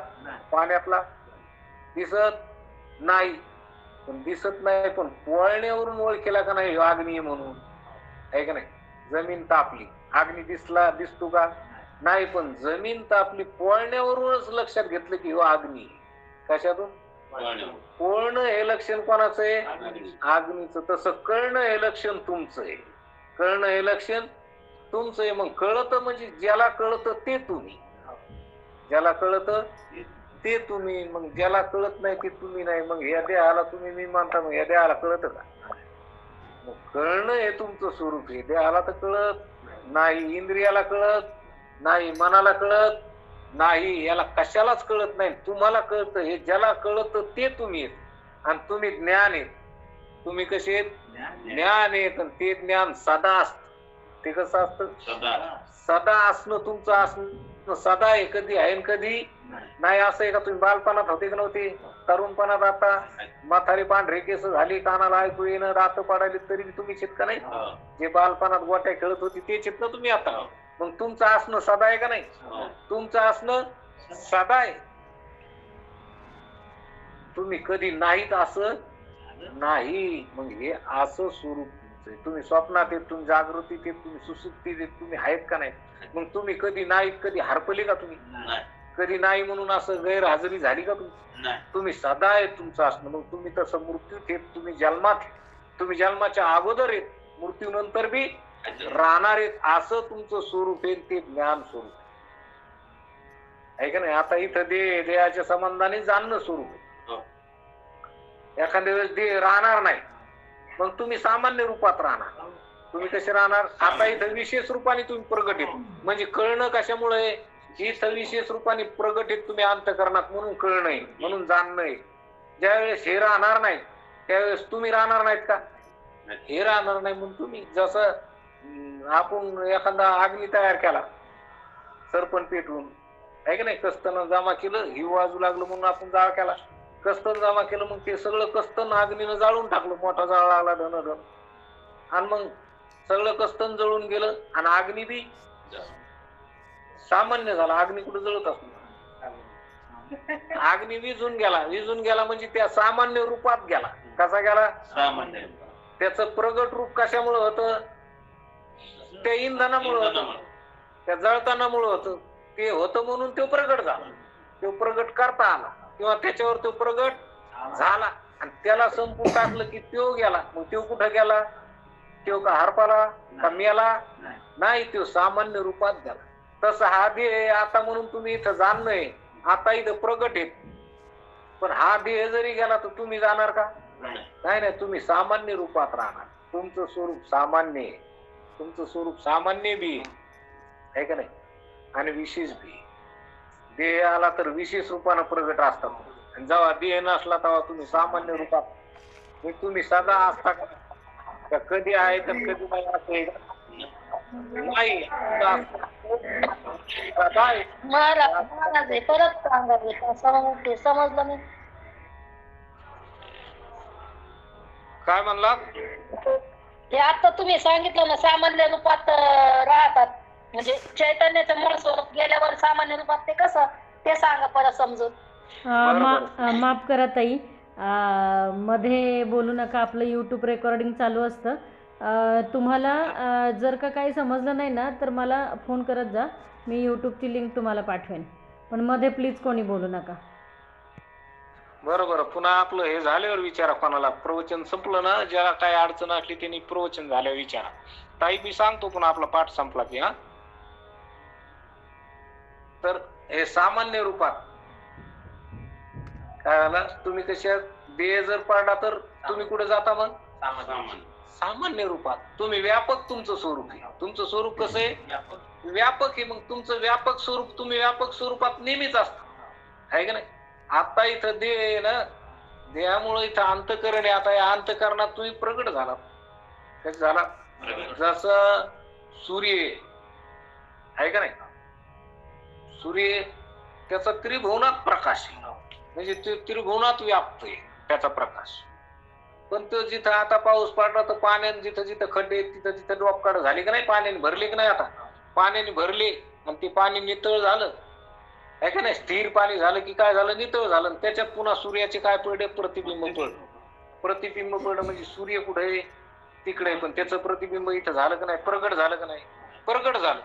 पाण्यातला? दिसत नाही. पण दिसत नाही पण पळण्यावरून ओळखेला का नाही अग्नी म्हणून, आहे का नाही? जमीन तापली, अग्नी दिसतो का? नाही. पण जमीन तापली पळण्यावरूनच लक्षात घेतलं की हो अग्नी. कशातून? पळणं हे लक्षण कोणाचं आहे? अग्नीचं. तसं कळणं हे लक्षण तुमचं आहे. कळणं हे लक्षण तुमचं आहे. मग कळत म्हणजे ज्याला कळत ते तुम्ही, ज्याला कळत ते तुम्ही. मग ज्याला कळत नाही ते तुम्ही नाही. मग या देहाला तुम्ही मी मानता, मग या देहाला कळत का? मग कळणं हे तुमचं स्वरूप आहे. देहाला तर कळत नाही, इंद्रियाला कळत नाही, मनाला कळत नाही, याला कशालाच कळत नाही. तुम्हाला कळतं. हे ज्याला कळत ते तुम्ही आहेत आणि तुम्ही ज्ञान आहेत. तुम्ही कसे आहेत? ज्ञान आहेत. आणि ते ज्ञान सदा असत. ते कसं असतं? सदा असणं. तुमचं असणं सदा आहे. कधी आहे कधी नाही. असं आहे का? तुम्ही बालपणात होते का नव्हते? तरुणपणात आता म्हातारी पांढरे केस झाली, कानाला ऐकू येणं, दात पडायले, तरी तुम्ही शेत का नाही? जे बालपणात गोट्या खेळत होती ते शेत ना तुम्ही आता. मग तुमचं असणं सदा आहे का नाही? तुमचं असणं सदा आहे. तुम्ही कधी नाहीत असं नाही. मग हे असं स्वरूप तुम्ही स्वप्नात येत, तुम्ही जागृतीत येत, तुम्ही सुसुप्तीत येत, तुम्ही आहेत का नाही? मग तुम्ही कधी नाहीत, कधी हरपले का तुम्ही? कधी नाही म्हणून असं गैरहजेरी झाली का तुम्ही? तुम्ही सदा आहे तुमचं असणं. मग तुम्ही तसं मृत्यूत येत, तुम्ही जन्मात, तुम्ही जन्माच्या अगोदर येत, मृत्यूनंतर बी राहणार आहेत. असं तुमचं स्वरूप आहे. ते ज्ञान स्वरूप आहे का नाही? आता इथं देहाच्या संबंधाने जाणणं स्वरूप आहे. एखाद्या वेळेस देह राहणार नाही, मग तुम्ही सामान्य रूपात राहणार. तुम्ही कसे राहणार? आता इथं विशेष रूपाने तुम्ही प्रगट येत. म्हणजे कळणं कशामुळे? इथं विशेष रूपाने प्रगट येत तुम्ही अंतःकरणात, म्हणून कळणं आहे, म्हणून जाणणं आहे. ज्यावेळेस हे राहणार नाही त्यावेळेस तुम्ही राहणार नाहीत का? हे राहणार नाही म्हणून तुम्ही. जसं आपण एखादा अग्नी तयार केला सरपण पेटवून, आहे की नाही? कस्तन जमा केलं, हिव वाजू लागलं म्हणून आपण जाळ केला. कस्तन जमा केलं, मग ते सगळं कस्तन अग्नीनं जाळून टाकलं. मोठा जाळ लागला धन धन, आणि मग सगळं कस्तन जळून गेलं आणि अग्नी बी सामान्य झाला. अग्नी कुठे जळत असतो? अग्नी विझून गेला. विझून गेला म्हणजे त्या सामान्य रूपात गेला. कसा गेला? सामान्य. त्याचं प्रगट रूप कशामुळे होतं? त्या इंधनामुळे होतं, त्या जळतानामुळे होतं. ते होतं म्हणून तो प्रगट झाला. तो प्रगट करता आला किंवा त्याच्यावर तो प्रगट झाला आणि त्याला संपून टाकलं की तो गेला. मग तो कुठं गेला? तो का हरपाला का मेला? नाही, तो सामान्य रूपात गेला. तसं हा देह आता म्हणून तुम्ही इथं जाणणं आहे, आता इथं प्रगट आहे. पण हा देह जरी गेला तर तुम्ही जाणार का? नाही नाही, तुम्ही सामान्य रूपात राहणार. तुमचं स्वरूप सामान्य आहे. तुमचं स्वरूप सामान्य बी आहे का नाही, आणि विशेष बी. देह आला तर विशेष रूपानं प्रगट असतात, आणि जेव्हा देह नसला तेव्हा तुम्ही सामान्य रूपात. तुम्ही सदा असता का? कधी आहे तर कधी नाही असं नाही. महाराज परत सांगा, समजलं मी काय म्हणला? हे आता तुम्ही सांगितलं ना, सामान्य रूपात राहतात, म्हणजे चैतन्याचं मूळ स्वरूप गेल्यावर सामान्य रूपात ते कसं, ते सांगा परत समजून. माफ करा ताई, मध्ये बोलू नका. आपलं यूट्यूब रेकॉर्डिंग चालू असतं. तुम्हाला जर का काही समजलं नाही ना तर मला फोन करत जा, मी यूट्यूबची लिंक तुम्हाला पाठवेन. पण मध्ये प्लीज कोणी बोलू नका. बरोबर. पुन्हा आपलं हे झाल्यावर विचारा कोणाला. प्रवचन संपलं ना, ज्याला काय अडचण असली त्यांनी प्रवचन झाल्यावर विचारा. ताई मी सांगतो पण आपला पाठ संपला की हा. तर हे सामान्य रूपात काय झालं, तुम्ही कशा देह जर पाडला तर तुम्ही कुठे जाता मग सामान्य रूपात. तुम्ही व्यापक तुमचं स्वरूप आहे. तुमचं स्वरूप कसं आहे, व्यापक आहे. मग तुमचं व्यापक स्वरूप तुम्ही व्यापक स्वरूपात नेहमीच असता, आहे का नाही. आता इथं देह आहे ना, देहामुळे इथं अंतकरण आहे. आता या अंतकरणात तुम्ही प्रगट झाला. कसं झाला, जसं सूर्य आहे का नाही, सूर्य त्याचा त्रिभुवनात प्रकाश आहे, म्हणजे ते त्रिभुवनात व्याप्त आहे त्याचा प्रकाश. पण तो जिथं आता पाऊस पडला तर पाण्याने जिथं जिथं खड्डे तिथं तिथं डोपकाड झाली का नाही, पाण्याने भरले की नाही. आता पाण्याने भरले आणि ते पाणी नितळ झालं, आहे का नाही. स्थिर पाणी झालं की काय झालं, नितळ झालं. त्याच्यात पुन्हा सूर्याचे काय पडले, प्रतिबिंब पडलं. प्रतिबिंब पडलं म्हणजे सूर्य कुठे आहे, तिकडे. पण त्याचं प्रतिबिंब इथं झालं का नाही, प्रगट झालं का नाही, प्रगट झालं.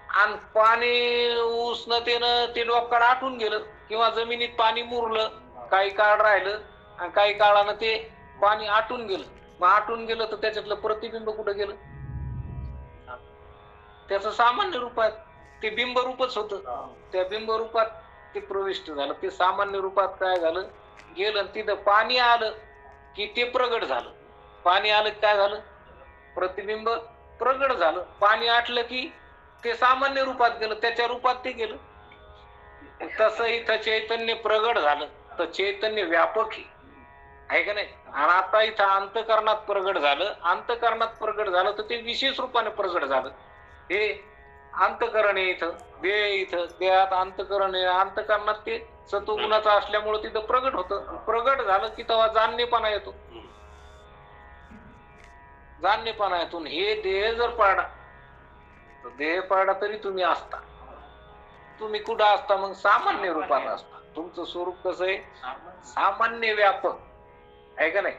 आणि पाणी उष्णतेनं ते डोपकाड आटून गेलं किंवा जमिनीत पाणी मुरलं, काही काळ राहिलं आणि काही काळानं ते पाणी आटून गेलं. मग आटून गेलं तर त्याच्यातलं प्रतिबिंब कुठं गेलं, त्याचं सामान्य रूपात ते बिंब रूपच होतं. त्या बिंब रूपात ते प्रविष्ट झालं. ते सामान्य रूपात काय झालं, गेलं. तिथं पाणी आलं की ते प्रगट झालं. पाणी आलं की काय झालं, प्रतिबिंब प्रगट झालं. पाणी आटलं की ते सामान्य रूपात गेलं, त्याच्या रूपात ते गेलं. तसं इथं चैतन्य प्रगट झालं तर चैतन्य व्यापक आहे का नाही. आणि आता इथं अंतकरणात प्रगट झालं. अंतकरणात प्रगट झालं तर ते विशेष रूपाने प्रगट झालं. हे अंतकरण आहे इथं, देह इथं, देहात अंतकरण आहे. अंतकरणात ते सत्वगुणाचं असल्यामुळे तिथं प्रगट होतं. प्रगट झालं की तेव्हा जाणणेपणा येतो. जाणणेपणा येतो. हे देह जर पाडा तर देह पाडा तरी तुम्ही असता. तुम्ही कुठं असता मग, सामान्य रूपात असता. तुमचं स्वरूप कसं आहे, सामान्य व्यापक आहे का नाही.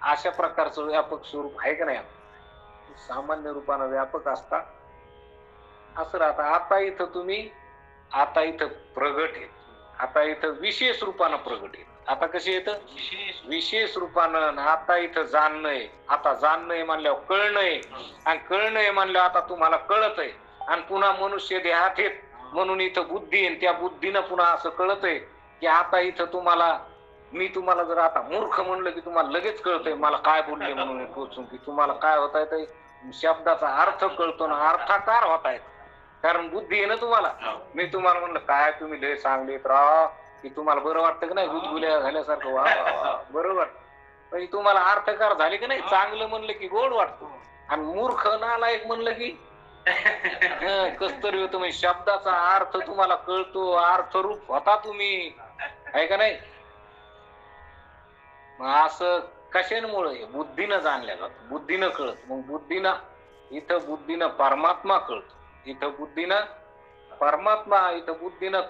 अशा प्रकारचं व्यापक स्वरूप आहे का नाही. सामान्य रूपानं व्यापक असता असं राहता. आता इथं तुम्ही, आता इथं प्रगट आहे, आता इथं विशेष रूपानं प्रगट आहे. आता कशी येतं, विशेष रूपानं. आता इथं जाणणं आहे. आता जाणणं आहे म्हणल्यावर कळणं आहे, आणि कळणं आहे म्हणल्यावर आता तुम्हाला कळत आहे. आणि पुन्हा मनुष्य देहात येत म्हणून इथं बुद्धी आहे. त्या बुद्धीनं पुन्हा असं कळत आहे की आता इथं तुम्हाला, मी तुम्हाला जर आता मूर्ख म्हणलं की तुम्हाला लगेच कळतंय मला काय बोलले म्हणून पोचून, की तुम्हाला काय होता येत, शब्दाचा अर्थ कळतो ना, अर्थाकार होता येत. कारण बुद्धी आहे ना तुम्हाला. मी तुम्हाला म्हणलं काय तुम्ही लय चांगलेत राव, की तुम्हाला बरं वाटतं की नाही, गुदगुल्या झाल्यासारखं, वा बरं वाटतं. म्हणजे तुम्हाला अर्थकार झाले की नाही. चांगलं म्हणलं की गोड वाटतं, आणि मूर्ख नालायक म्हणलं की कस तरी होतं. म्हणजे शब्दाचा अर्थ तुम्हाला कळतो, अर्थरूप होता तुम्ही, आहे का नाही. मग असं कशामुळे, बुद्धीनं जाणल्या जात, बुद्धीनं कळत. मग बुद्धीनं, इथं बुद्धीनं परमात्मा कळतो, इथं बुद्धीनं परमात्मा, इथं बुद्धीनं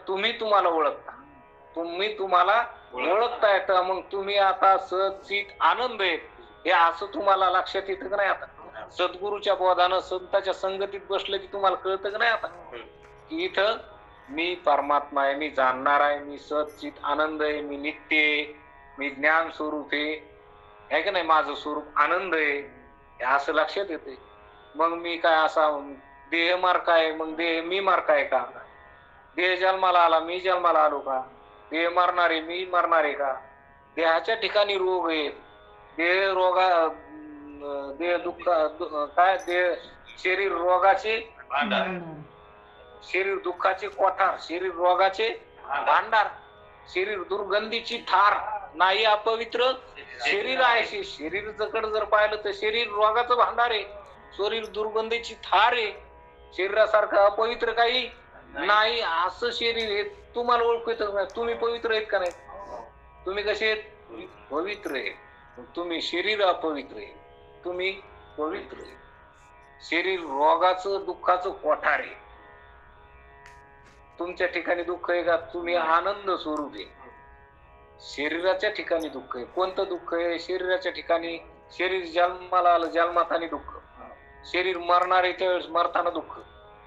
तुम्हाला ओळखता, तुम्ही तुम्हाला ओळखता येतं. मग तुम्ही आता सचित आनंद आहे हे असं तुम्हाला लक्षात येतं का नाही. आता सद्गुरूच्या बोधानं संताच्या संगतीत बसलं की तुम्हाला कळतं का नाही आता, की इथं मी परमात्मा आहे, मी जाणणार आहे, मी सचित आनंद आहे, मी नित्य आहे, मी ज्ञान स्वरूप आहे का नाही, माझं स्वरूप आनंद आहे, हे असं लक्षात येते. मग मी काय असा देह मार्क आहे, मग देह मी मार्क आहे का, देह जन्माला आला मी जन्माला आलो का, देह मारणारे मी मारणारे का, देहाच्या ठिकाणी रोग आहेत, देह रोगा, देह दुःख काय, देह शरीर रोगाचे शरीर दुःखाचे कोठार, शरीर रोगाचे भांडार, शरीर दुर्गंधीची थार, नाही अपवित्र शरीर आहे. शरीर जर पाहिलं तर शरीर रोगाचं भांडार आहे, शरीर दुर्गंधीची थार आहे, शरीरासारखं अपवित्र काही नाही असं शरीर आहे. तुम्हाला ओळखू येतं नाही, तुम्ही पवित्र आहेत का नाही, तुम्ही कसे आहेत, पवित्र आहे. तुम्ही शरीर अपवित्र आहे, तुम्ही पवित्र आहे. शरीर रोगाचं दुःखाचं कोठार आहे. तुमच्या ठिकाणी दुःख आहे का, तुम्ही आनंद स्वरूप आहे. शरीराच्या ठिकाणी दुःख आहे. कोणतं दुःख आहे, शरीराच्या ठिकाणी शरीर जन्माला आलं जन्मातानी दुःख, शरीर मरणार आहे त्यावेळेस मरताना दुःख,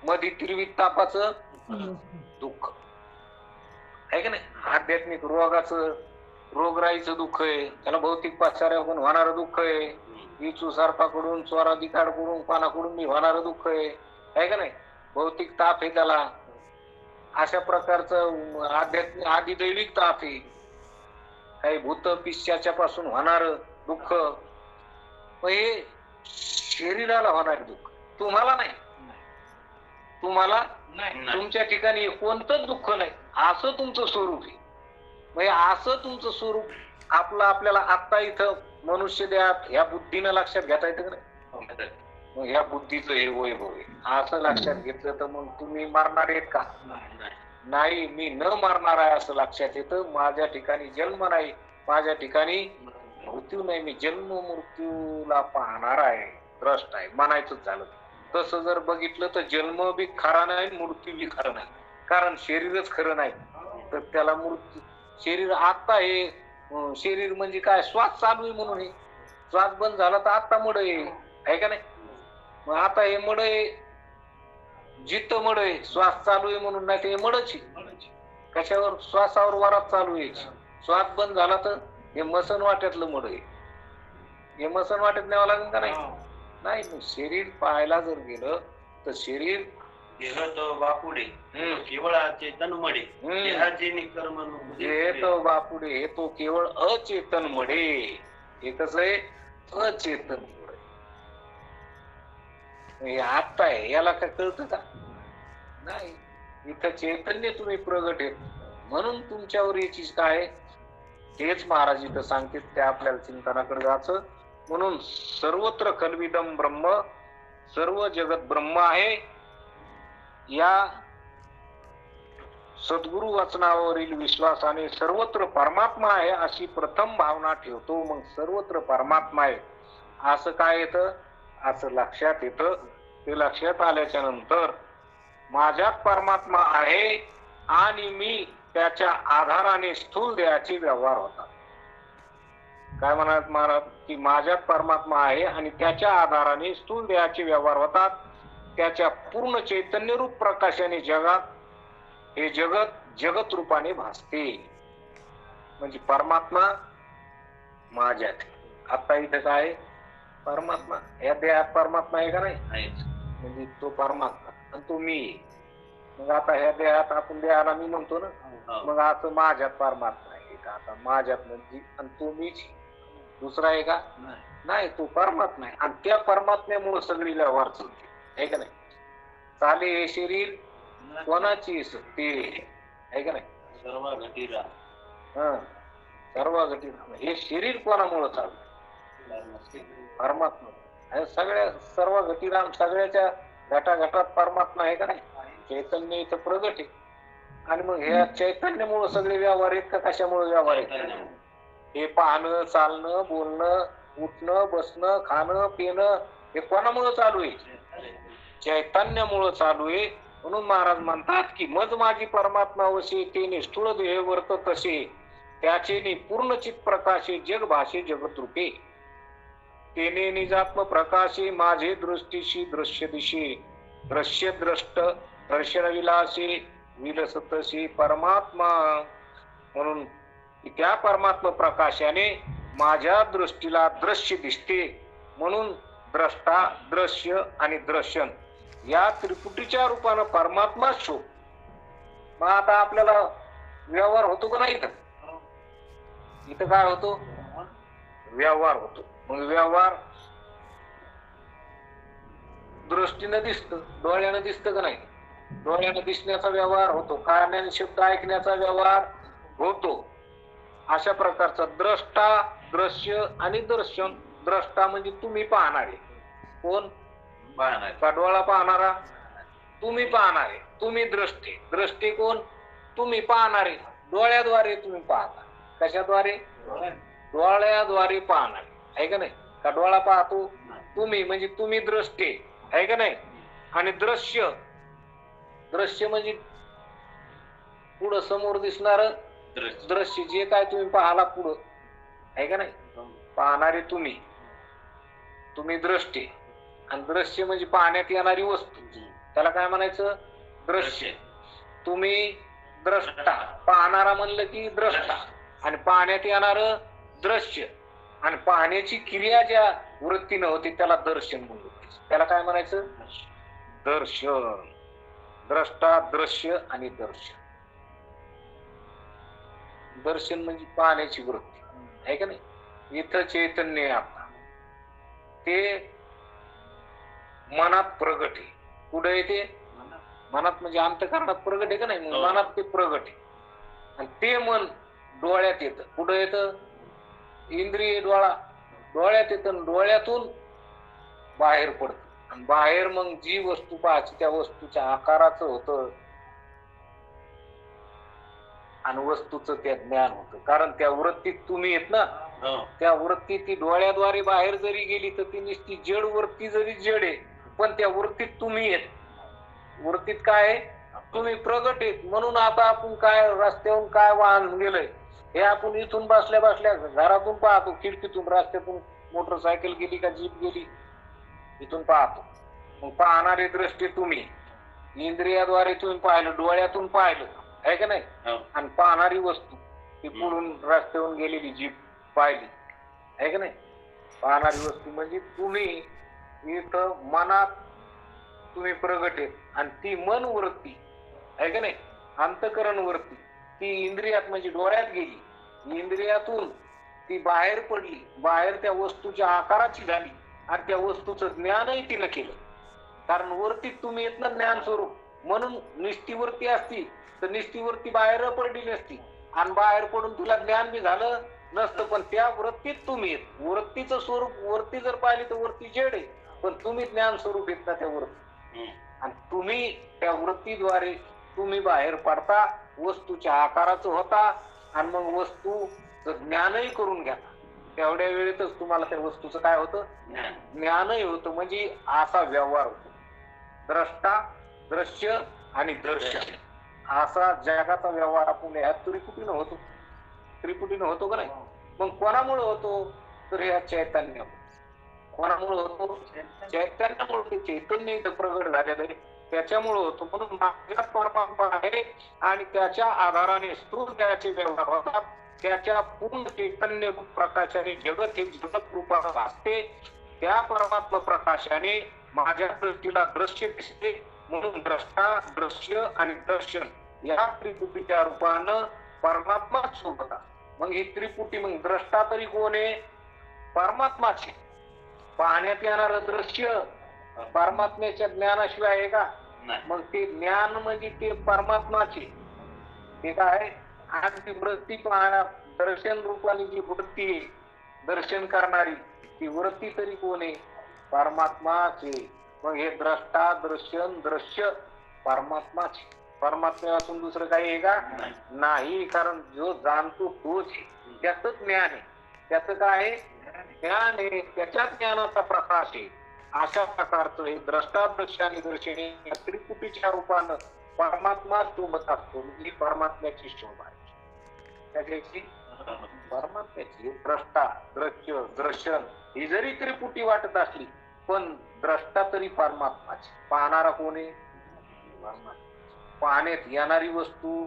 मध्ये तिरवीत तापाचं दुःख आहे का नाही, आध्यात्मिक रोगाचं रोगराईचं दुःख आहे, त्याला भौतिक पाचाऱ्याकडून होणारं दुःख आहे, इचू सर्पाकडून चोराधिकाकडून कोणाकडून मी होणारं दुःख आहे का नाही, भौतिक ताप आहे त्याला, अशा प्रकारचं आध्यात्मिक आदिदैविक ताप आहे, काही भूत पिशाच्या पासून होणार दुःख, हे शरीराला होणार दुःख, तुम्हाला नाही. तुम्हाला तुमच्या ठिकाणी कोणतंच दुःख नाही, असं तुमचं स्वरूप आहे. म्हणजे असं तुमचं स्वरूप आपलं आपल्याला आता इथं मनुष्य देहात ह्या बुद्धीनं लक्षात घेता येतं का नाही? मग ह्या बुद्धीचं हे वैभव आहे असं लक्षात घेतलं तर मग तुम्ही मारणार आहेत का? नाही, मी न मारणार आहे असं लक्षात येतं. माझ्या ठिकाणी जन्म नाही, माझ्या ठिकाणी मृत्यू नाही, मी जन्म मृत्यूला पाहणार आहे, द्रष्ट आहे म्हणायचंच झालं. तसं जर बघितलं तर जन्म बी खरा नाही, मृत्यू बी खरं नाही, कारण शरीरच खरं नाही. तर त्याला मृत्यू शरीर आता हे शरीर म्हणजे काय, श्वास चालू आहे म्हणून, हे श्वास बंद झाला तर आता मड आहे का नाही. मग आता हे मड आहे, जित मड आहे, श्वास चालू आहे म्हणून, नाही ते मडच आहे. कशावर? श्वासावर वरात चालू आहे. श्वास बंद झाला तर हे मसन वाट्यातलं मड आहे, हे मसन वाट्यात न्यावं लागेल का नाही? नाही. मग शरीर पाहायला जर गेलं तर शरीर बापुडे केवळ चेतन मडे, हे तो बापुडे, हे तो केवळ अचेतन मडे. हे कसं आहे? अचेतन मडे. हे आत्ता आहे, याला काय कळतं का? नाही. इथं चैतन्य तुम्ही प्रगट आहेत म्हणून तुमच्यावर याची काय, तेच महाराज इथं सांगतात, त्या आपल्याला चिंतनाकडे जायचं. म्हणून सर्वत्र खल्विदम ब्रह्म, सर्व जगत ब्रह्म आहे, या सद्गुरु वचनावरील विश्वासाने सर्वत्र परमात्मा आहे अशी प्रथम भावना ठेवतो. मग सर्वत्र परमात्मा आहे असं काय येतं? असं लक्षात येतं. ते लक्षात आल्याच्या नंतर माझ्यात परमात्मा आहे आणि मी त्याच्या आधाराने स्थूल देहाचे व्यवहार होतात. काय म्हणाल महाराज? की माझ्यात परमात्मा आहे आणि त्याच्या आधाराने स्थूल देहाचे व्यवहार होतात. त्याच्या पूर्ण चैतन्य रूप प्रकाशाने जगात हे जगत रूपाने भासते. म्हणजे परमात्मा माझ्यात. आता इथं काय? परमात्मा या देहात परमात्मा आहे का नाही? म्हणजे तो परमात्मा आणि तो मी. मग आता ह्या देहात आपण देहाला मी म्हणतो ना, मग असं माझ्यात परमात्मा आहे का? आता माझ्यात म्हणजे आणि तो मीच, दुसरा आहे का? नाही, तो परमात्मा आहे आणि त्या परमात्म्यामुळे सगळी व्यवहार चालते, आहे का नाही? चाले हे शरीर कोणाची ते आहे का नाही? सर्व घटीला सर्व घटीला. हे शरीर कोणामुळे चालतं? परमात्मा. सगळ्या सर्व घटीला सगळ्याच्या घटाघटात परमात्मा आहे का नाही? चैतन्य इथं प्रगट आहे. आणि मग ह्या चैतन्यामुळे सगळे व्यवहार आहेत का कशामुळे व्यवहार आहेत? हे पाहणं, चालणं, बोलणं, उठणं, बसणं, खाणं, पिणं हे कोणामुळे चालू आहे? चैतन्यामुळे चालू आहे. म्हणून महाराज म्हणतात की मज माझी परमात्मा वशी, तेने स्थूळ देह वर्त तसे, त्याचे पूर्णचित प्रकाशे जग भाषे जगत रूपे, तेने निजात्म प्रकाशे माझे दृष्टीशी दृश्य दिशे, दृश्य द्रष्ट दर्शन विलासे विलसतशी परमात्मा. म्हणून त्या परमात्मा प्रकाशाने माझ्या दृष्टीला दृश्य दिसते. म्हणून द्रष्टा, दृश्य आणि दर्शन या त्रिपुटीच्या रूपानं परमात्मा शो. मग आता आपल्याला व्यवहार होतो का नाही? इथं काय होतो? व्यवहार होतो. मग व्यवहार दृष्टीनं दिसत, डोळ्यानं दिसतं का नाही? डोळ्यानं दिसण्याचा व्यवहार होतो, कानाने शब्द ऐकण्याचा व्यवहार होतो. अशा प्रकारचा द्रष्टा, दृश्य आणि दर्शन. द्रष्टा म्हणजे तुम्ही पाहणारे. कोण पाहणार? का डोळा पाहणारा? तुम्ही पाहणारे, तुम्ही दृष्टे. दृष्टे कोण? तुम्ही पाहणारे. डोळ्याद्वारे तुम्ही पाहता. कशाद्वारे? डोळ्याद्वारे पाहणारे, आहे का नाही? का डोळा पाहतो? तुम्ही म्हणजे तुम्ही दृष्टे, आहे का नाही? आणि दृश्य, दृश्य म्हणजे पुढं समोर दिसणार दृश्य, जे काय तुम्ही पाहाला पुढं, आहे का नाही? पाहणारे तुम्ही, तुम्ही दृष्टे. आणि दृश्य म्हणजे पाहण्यात येणारी वस्तू, त्याला काय म्हणायचं? दृश्य. तुम्ही द्रष्टा. पाहणारा म्हणलं की द्रष्टा, आणि पाहण्यात येणार दृश्य, आणि पाहण्याची क्रिया ज्या वृत्तीनं होते त्याला दर्शन म्हणून. त्याला काय म्हणायचं? दर्शन. द्रष्टा, दृश्य आणि दर्शन. दर्शन म्हणजे पाहण्याची वृत्ती आहे का नाही. इथं चैतन्य आहे आता, ते मनात प्रगट आहे. कुठे येते? मनात म्हणजे अंतःकरणात प्रगट आहे का नाही. मग मनात ते प्रगट आहे, आणि ते मन डोळ्यात येतं. कुठं येतं? इंद्रिय डोळ्यात येतं, डोळ्यातून बाहेर पडतं, आणि बाहेर मग जी वस्तू पाहायची त्या वस्तूच्या आकाराचं होतं, आणि वस्तूचं त्या ज्ञान होतं. कारण त्या वृत्तीत तुम्ही येत ना. त्या वृत्ती ती डोळ्याद्वारे बाहेर जरी गेली तर ती नुसती जड वृत्ती जरी जड आहे, पण त्या वृत्तीत तुम्ही येत. वृत्तीत काय आहे? तुम्ही प्रगट आहेत. म्हणून आता आपण काय रस्त्यावरून काय वाहन गेलंय हे आपण इथून बसल्या बसल्या घरातून पाहतो, खिडकीतून, रस्त्यातून मोटरसायकल गेली का जीप गेली इथून पाहतो. मग पाहणारी दृष्टी तुम्ही, इंद्रियाद्वारे तुम्ही पाहिलं, डोळ्यातून पाहिलं आहे का नाही. आणि पाहणारी वस्तू ती पुढून रस्त्यावरून गेलेली जीप पाहिली आहे का नाही. पाहणारी वस्तू म्हणजे तुम्ही इथं मनात तुम्ही प्रगट आहेत, आणि ती मन वृत्ती आहे का नाही, अंतःकरण वृत्ती ती इंद्रियात म्हणजे डोळ्यात गेली, इंद्रियातून ती बाहेर पडली, बाहेर त्या वस्तूच्या आकाराची झाली, आणि त्या वस्तूचं ज्ञानही तिनं केलं. कारण वरती तुम्ही येत ना ज्ञान स्वरूप. म्हणून निष्ठीवरती असती तर निष्ठीवरती बाहेर पडली नसती, आणि बाहेर पडून तुला ज्ञान बी झालं नसतं. पण त्या वृत्तीत तुम्ही येत. वृत्तीचं स्वरूप वरती जर पाहिली तर वरती जड आहे, पण तुम्ही ज्ञान स्वरूप येत ना त्या वृत्ती, आणि तुम्ही त्या वृत्तीद्वारे तुम्ही बाहेर पडता, वस्तूच्या आकाराचं होता, आणि मग वस्तूचं ज्ञानही करून घ्या. तेवढ्या वेळेतच तुम्हाला त्या वस्तूचं काय होतं? ज्ञानही होतं. म्हणजे असा व्यवहार होतो. द्रष्टा, दृश्य आणि दर्शन असा जगाचा व्यवहार आपण ह्या त्रिपुटीनं होतो. त्रिपुटीनं होतो का नाही. मग कोणामुळे होतो? तर ह्या चैतन्य. कोणामुळे होतो? चैतन्यामुळे. ते चैतन्य इथं प्रगट झालेलं आहे त्याच्यामुळे होतो. म्हणून माझ्यात परमात्मा आहे, आणि त्याच्या आधाराने स्थूल त्याचे व्यवहार होतात. त्याच्या पूर्ण चैतन्य रूप प्रकाशाने जगत हे जगत रूपात असते. त्या परमात्मा प्रकाशाने माझ्या दृष्टीला दृश्य दिसते. म्हणून द्रष्टा, दृश्य आणि दर्शन या त्रिपुटीच्या रूपानं परमात्मा सोबत. मग ही त्रिपुटी, मग द्रष्टा तरी कोण आहे? परमात्माचे. पाहण्यात येणार दृश्य परमात्म्याच्या ज्ञानाशिवाय आहे का? मग ते ज्ञान म्हणजे ते परमात्माचे. ते काय? आज ती वृत्ती पाहणार, दर्शन रूपाने जी वृत्ती दर्शन करणारी ती वृत्ती तरी कोण आहे? परमात्माचे. मग हे द्रष्टा, दर्शन, दृश्य परमात्माचे. परमात्म्यापासून दुसरं काही आहे का? नाही. कारण जो जाणतो तोच आहे, त्याच ज्ञान आहे. त्याचं काय आहे? ज्ञान आहे, त्याच्या ज्ञानाचा प्रकाश आहे. अशा प्रकारचं हे द्रष्टा, दृश्य आणि दर्शन या त्रिपुटीच्या रूपानं परमात्मा शोभत असतो. ही परमात्म्याची शोभा आहे. त्याची परमात्म्याची द्रष्टा, दृश्य, दर्शन ही जरी त्रिपुटी वाटत असली, पण द्रष्टा तरी परमात्माची. पाहणारा कोण आहे? परमात्मा. पाहण्यात येणारी वस्तू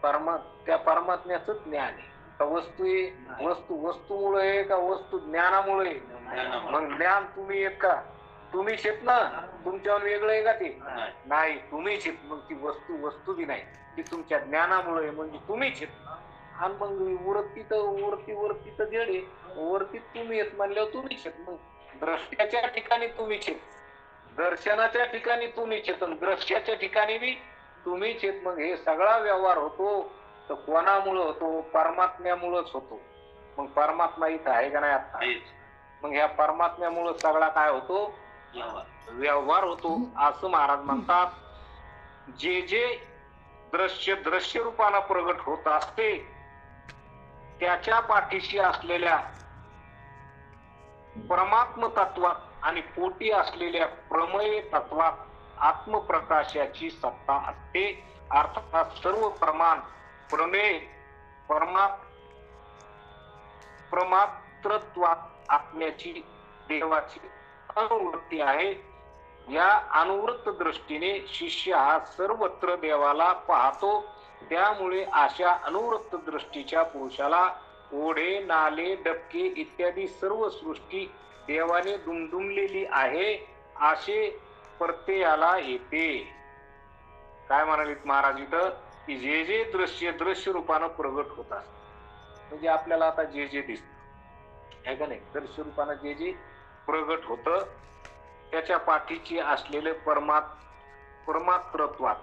त्या परमात्म्याचं ज्ञान आहे. वस्तू आहे, वस्तूमुळे आहे का वस्तू ज्ञानामुळे? मग ज्ञान तुम्ही येत का? तुम्हीच येत ना. तुमच्यावर वेगळं आहे का ते? नाही, तुम्हीच येत. मग ती वस्तू बी नाही, ती तुमच्या ज्ञानामुळे, म्हणजे तुम्हीच येत. आणि मग वरती तर जड आहे, वरती तुम्ही येत म्हणल्यावर तुम्हीच येत. मग दृष्ट्याच्या ठिकाणी तुम्हीच येत, दर्शनाच्या ठिकाणी तुम्हीच येत, दृश्याच्या ठिकाणी बी तुम्हीच येत. मग हे सगळा व्यवहार होतो तर कोणामुळे होतो? परमात्म्यामुळेच होतो. मग परमात्मा इथं आहे का नाही आता? मग ह्या परमात्म्यामुळे सगळा काय होतो? व्यवहार होतो. असं महाराज म्हणतात. जे जे दृश्य रूपानं प्रगट होत असते त्याच्या पाठीशी असलेल्या परमात्म तत्वात आणि पोटी असलेल्या प्रमेय तत्वात आत्मप्रकाशाची सत्ता असते. अर्थात सर्व प्रमाण प्रमेय प्रमात्रत्वात आत्म्याची देवाची अनुवृत्ती आहे. या अनुवृत्त दृष्टीने शिष्य हा सर्वत्र देवाला पाहतो त्यामुळे अशा अनुवृत्त दृष्टीच्या पुरुषाला ओढे, नाले, डबके इत्यादी सर्व सृष्टी देवाने दुमदुमलेली आहे असे प्रत्ययाला येते. काय म्हणालीत महाराज इथं की जे जे दृश्य रूपानं प्रगट होतात, म्हणजे आपल्याला आता जे जे दिसत आहे का नाही, दृश्य रूपानं जे जे प्रगट होत त्याच्या पाठीची असलेले परमात्रत्वात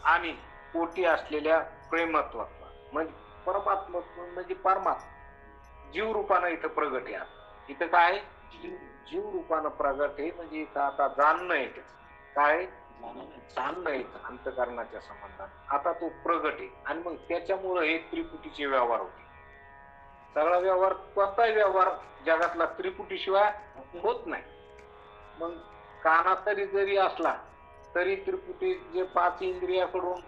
आणि पोटी असलेल्या प्रेमत्वात म्हणजे परमात्म म्हणजे परमात्मा जीव रूपानं इथं प्रगट आहे. इथं काय जीव रूपानं प्रगट आहे म्हणजे इथं आता जाणणं येत काय जाणणं येत अंतकरणाच्या संबंधात आता तो प्रगट आहे आणि मग त्याच्यामुळे हे त्रिपुटीचे व्यवहार होते. सगळा व्यवहार कोणताही व्यवहार जगातला त्रिपुटीशिवाय होत नाही. मग काना तरी जरी असला तरी त्रिपुटी जे 5 इंद्रियाकडून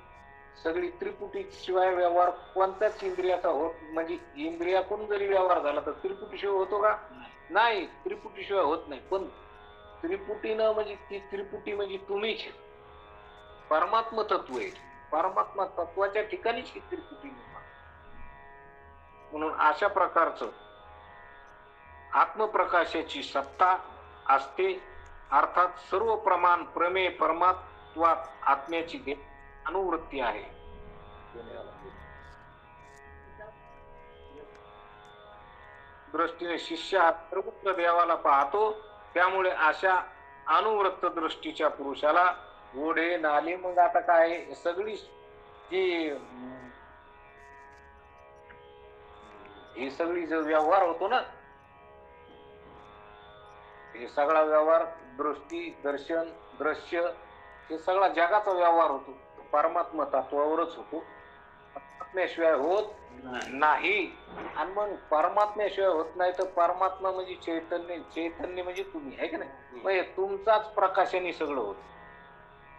सगळी त्रिपुटी शिवाय व्यवहार कोणत्याच इंद्रियाचा होत म्हणजे इंद्रियाकडून जरी व्यवहार झाला तर त्रिपुटीशिवाय होतो का? नाही, त्रिपुटीशिवाय होत नाही. पण त्रिपुटीनं म्हणजे ती त्रिपुटी म्हणजे तुम्हीच परमात्म तत्व आहे. परमात्मा तत्वाच्या ठिकाणीच ही त्रिपुटी निर्माण. म्हणून अशा प्रकारचं आत्मप्रकाशाची सत्ता असते. अर्थात सर्व प्रमाण प्रमेय परमात्वात आत्म्याची अनुवृत्ती आहे. दृष्टीने शिष्य हा सर्वत्र देवाला पाहतो. त्यामुळे अशा अनुवृत्त दृष्टीच्या पुरुषाला ओढे, नाले, मग आता काय सगळी जी ही सगळी जो व्यवहार होतो ना, हे सगळा व्यवहार दृष्टी, दर्शन, दृश्य हे सगळा जगाचा व्यवहार होतो परमात्मा तत्वावरच होतो. परमात्म्याशिवाय होत नाही. आणि मग परमात्म्याशिवाय होत नाही तर परमात्मा म्हणजे चैतन्य, चैतन्य म्हणजे तुम्ही आहे की नाही. मग तुमचाच प्रकाशाने सगळं होत,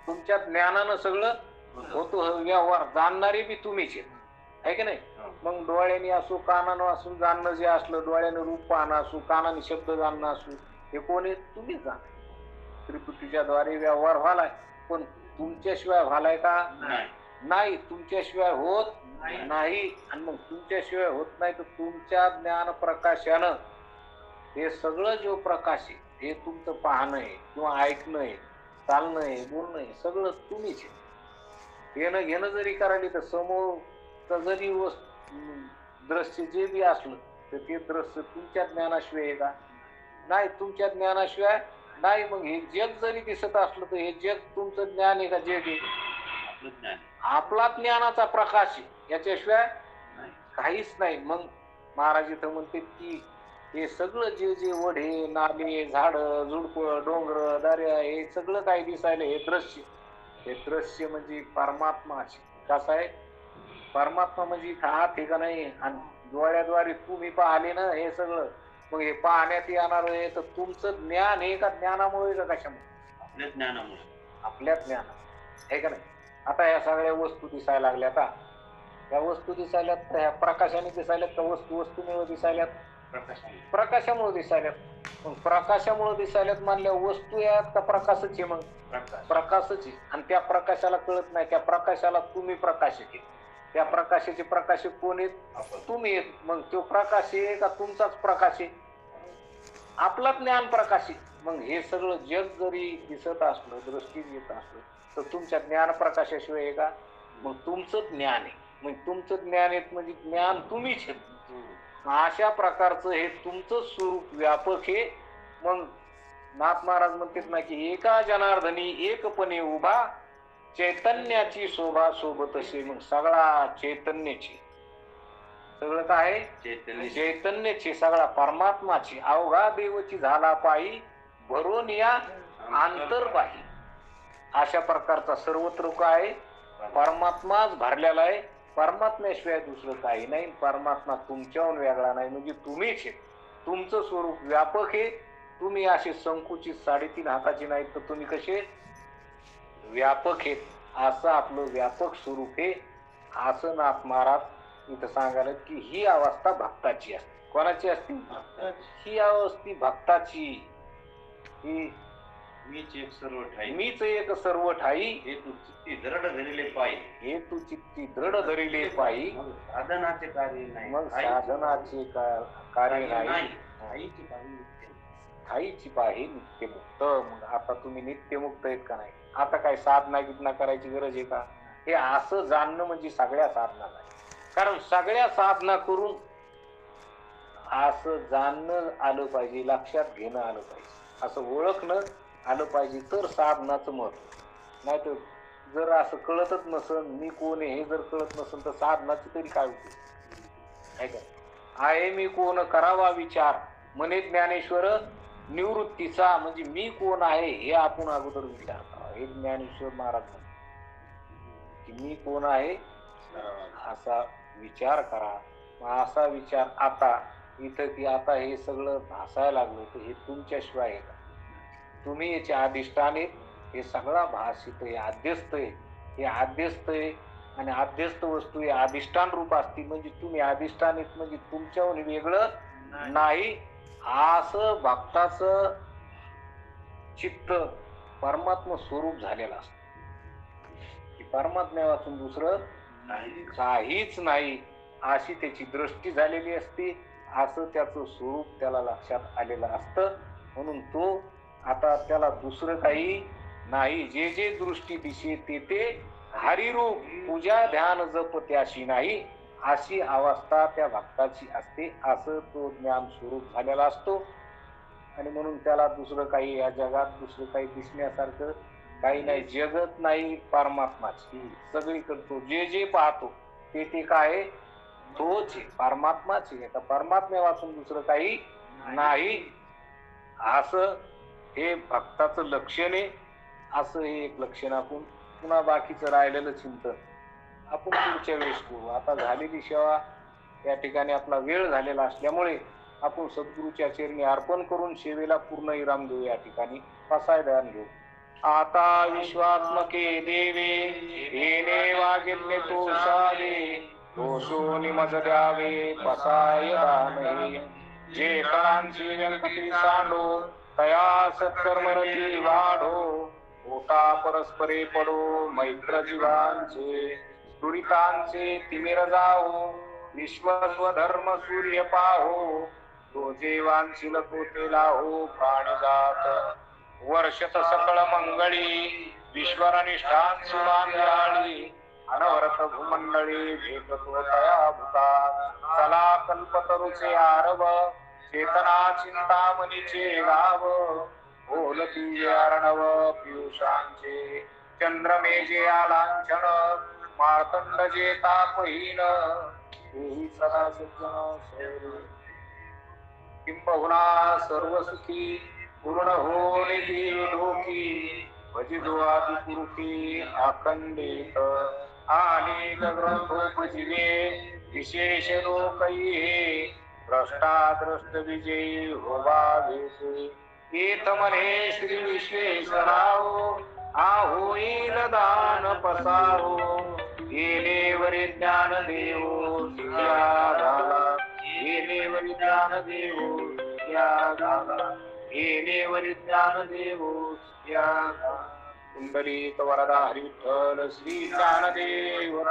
तुमच्या ज्ञानानं सगळं होतो. व्यवहार जाणणारे बी तुम्हीच आहे की नाही. मग डोळ्याने असो कानानं असो जाणणं जे असलं, डोळ्याने रूप पाहणं असो, कानाने शब्द जाणणं असो, हे कोणी तुम्हीच जाण. त्रिपुटीच्या द्वारे व्यवहार व्हालाय पण तुमच्याशिवाय व्हालाय का? नाही, तुमच्याशिवाय होत नाही. आणि मग तुमच्याशिवाय होत नाही तर तुमच्या ज्ञान प्रकाशानं हे सगळं जो प्रकाश आहे हे तुमचं पाहणं आहे किंवा ऐकणं आहे, चालणं आहे, बोलणं आहे, सगळं तुम्हीच आहे. येणं घेणं जरी करायला तर समोर जरी दृश्य जे बी असलं तर ते दृश्य तुमच्या ज्ञानाशिवाय आहे का? नाही, तुमच्या ज्ञानाशिवाय नाही. मग हे जग जरी दिसत असलं तर हे जग तुमचं ज्ञान आहे का? जग आहे आपला ज्ञानाचा प्रकाश आहे, याच्याशिवाय काहीच नाही. मग महाराज इथं म्हणते की हे सगळं जे जे ओढे, नाले, झाड, झुडपं, डोंगर, दर्या हे सगळं काही दिसायला हे दृश्य, हे दृश्य म्हणजे परमात्माचे. कसं आहे परमात्मा म्हणजे हात आहे का नाही. आणि डोळ्याद्वारे तुम्ही पाहिले ना हे सगळं, मग हे पाहण्यात येणार आहे तर तुमचं ज्ञान आहे का ज्ञानामुळे का कशामुळे? आपल्या ज्ञानामुळे. आपल्या ज्ञानामुळे आहे का नाही. आता ह्या सगळ्या वस्तू दिसायला लागल्या, आता या वस्तू दिसायल्यात तर ह्या प्रकाशाने दिसायल्यात का वस्तूमुळे दिसायल्यात? प्रकाशामुळे दिसायल्यात. मग प्रकाशामुळे दिसायल्यात मानल्या वस्तू यात का प्रकाशच आहे? मग प्रकाशच आहे. आणि त्या प्रकाशाला कळत नाही, त्या प्रकाशाला तुम्ही प्रकाशक आहे. त्या प्रकाशाचे प्रकाशक कोण आहेत? तुम्ही आहेत. मग तो प्रकाश आहे का तुमचाच प्रकाश आहे? आपला ज्ञान प्रकाश आहे. मग हे सगळं जग जरी दिसत असलं, दृष्टी येत असलं तर तुमच्या ज्ञान प्रकाशाशिवाय आहे का? मग तुमचं ज्ञान आहे. मग तुमचं ज्ञान आहे म्हणजे ज्ञान तुम्हीच आहे. अशा प्रकारचं हे तुमचं स्वरूप व्यापक आहे. मग नाथ महाराज म्हणतात ना की एका जनार्दनी एकपणे उभा चैतन्याची शोभा सोबत असे. मग सगळा चैतन्याची, सगळं काय चैतन्याची, सगळा परमात्माची, अवघा देवची झाला पायी भरून या आंतरबाही. अशा प्रकारचा सर्वत्र काय परमात्माच भरलेला आहे. परमात्म्याशिवाय दुसरं काही नाही. परमात्मा तुमच्याहून वेगळा नाही म्हणजे तुम्हीच आहे. तुमचं स्वरूप व्यापक आहे. तुम्ही असे संकुचित 3.5 हाताचे नाहीत तर तुम्ही कसे व्यापक आहेत. असं आपलं व्यापक स्वरूप आहे. असं नाथ महाराज इथं सांगायला की ही अवस्था भक्ताची असते. कोणाची असते? ही अवस्था भक्ताची. ही मीच एक सर्व ठाई मीच एक सर्व ठाई हे तू चित्ती दृढ धरिले पायी हे तू चित्ती दृढ धरिले पायी मग साधनाचे कार्य नाही मग आईचे साधनाचे कार्य नाही आईची पायी नित्य. ठाईची पाही नित्यमुक्त. मग आता तुम्ही नित्यमुक्त आहेत का नाही? आता काय साधना गिधना करायची गरज आहे का? हे असं जाणणं म्हणजे सगळ्या साधना नाही. कारण सगळ्या साधना करून असं जाणणं आलं पाहिजे, लक्षात घेणं आलं पाहिजे, असं ओळखणं आलं पाहिजे, तर साधनाचं महत्व. नाही तर जर असं कळतच नसन मी कोण आहे हे जर कळत नसन तर साधनाची तरी काय उपयोग आहे का? आहे मी कोण करावा विचार म्हणे ज्ञानेश्वर निवृत्तीचा. म्हणजे मी कोण आहे हे आपण अगोदर विचार करावा. हे ज्ञानेश्वर महाराज म्हणतात की मी कोण आहे असा विचार करा. असा विचार आता इथं की आता हे सगळं भासायला लागलं तर हे तुमच्याशिवाय आहे का? तुम्ही याचे अधिष्ठान आहेत. हे सगळा भास इथं हे आद्यस्त आहे. हे आद्यस्त आहे आणि आद्यस्त वस्तू हे अधिष्ठान रूप असतील. म्हणजे तुम्ही अधिष्ठान आहेत म्हणजे तुमच्याहून वेगळं नाही. असं भक्ताचं चित्त परमात्मा स्वरूप झालेलं असतं. परमात्म्या वाचून दुसरं काहीच नाही अशी त्याची दृष्टी झालेली असते. असं त्याचं स्वरूप त्याला लक्षात आलेलं असतं. म्हणून तो आता त्याला दुसरं काही नाही. जे जे दृष्टी दिसे ते हरिरूप पूजा ध्यान जप त्याशी नाही अशी अवस्था त्या भक्ताची असते. असं तो ज्ञान स्वरूप झालेला असतो. आणि म्हणून त्याला दुसरं काही या जगात दुसरं काही दिसण्यासारखं काही नाही. जगत नाही परमात्माची सगळीकडे तो जे जे पाहतो ते काय तोच आहे, परमात्माच आहे. आता परमात्म्या वाचून दुसरं काही नाही असं हे भक्ताचं लक्षण आहे. असं हे एक लक्षण. आपण पुन्हा बाकीचं राहिलेलं चिंतन आपण पुढच्या वेळेस करू. आता झालेली सेवा या ठिकाणी आपला वेळ झालेला असल्यामुळे आपण सद्गुरूच्या चरणी अर्पण करून सेवेला पूर्ण विराम देऊ. या ठिकाणी पसाय ध्यान घेऊ. आता विश्वात्मके देवे येणे वागिल्ले तो सावे दोषोनी मज द्यावे पसाय दान जे कळांची व्यंकटी सांडो तया सत्कर्मरती वाढो ओटा परस्परे पडो मैत्र जीवांचे दुरितांचे तिमिर जाओ विश्वस्वधर्म सूर्य पाहो तो जेवांशील कोते लाहो प्राणिजात वर्षत सकळ मंगळी विश्वर निष्ठान सुमांगाळी अनवरत भूमंडळी भेटतो तया भूता चला कल्पतरुचे आरव चेतना चिंतामणीचे गाव बोलती अर्णव पियुषांचे चंद्रमेजे आलांछन मार्तंड जे तापहीन देही सदा सज्जन किंबहुना सर्व सुखी पूर्ण होणे देव लोकी भजितो आदि पुरुषी अखंडित अनेक ग्रंथोपजीवे विशेष लोकई हे द्रष्टाद्रष्ट विजयी होवावे येत म्हणे श्री विश्वेश्वराव आहोईल दान पसारो गेलेवरी ज्ञान देवो या झाला गेलेवरी ज्ञान देवो या झाला गेलेवरी ज्ञान देवो या कुंडलिक वरदा हरी विठ्ठल श्री ज्ञानदेव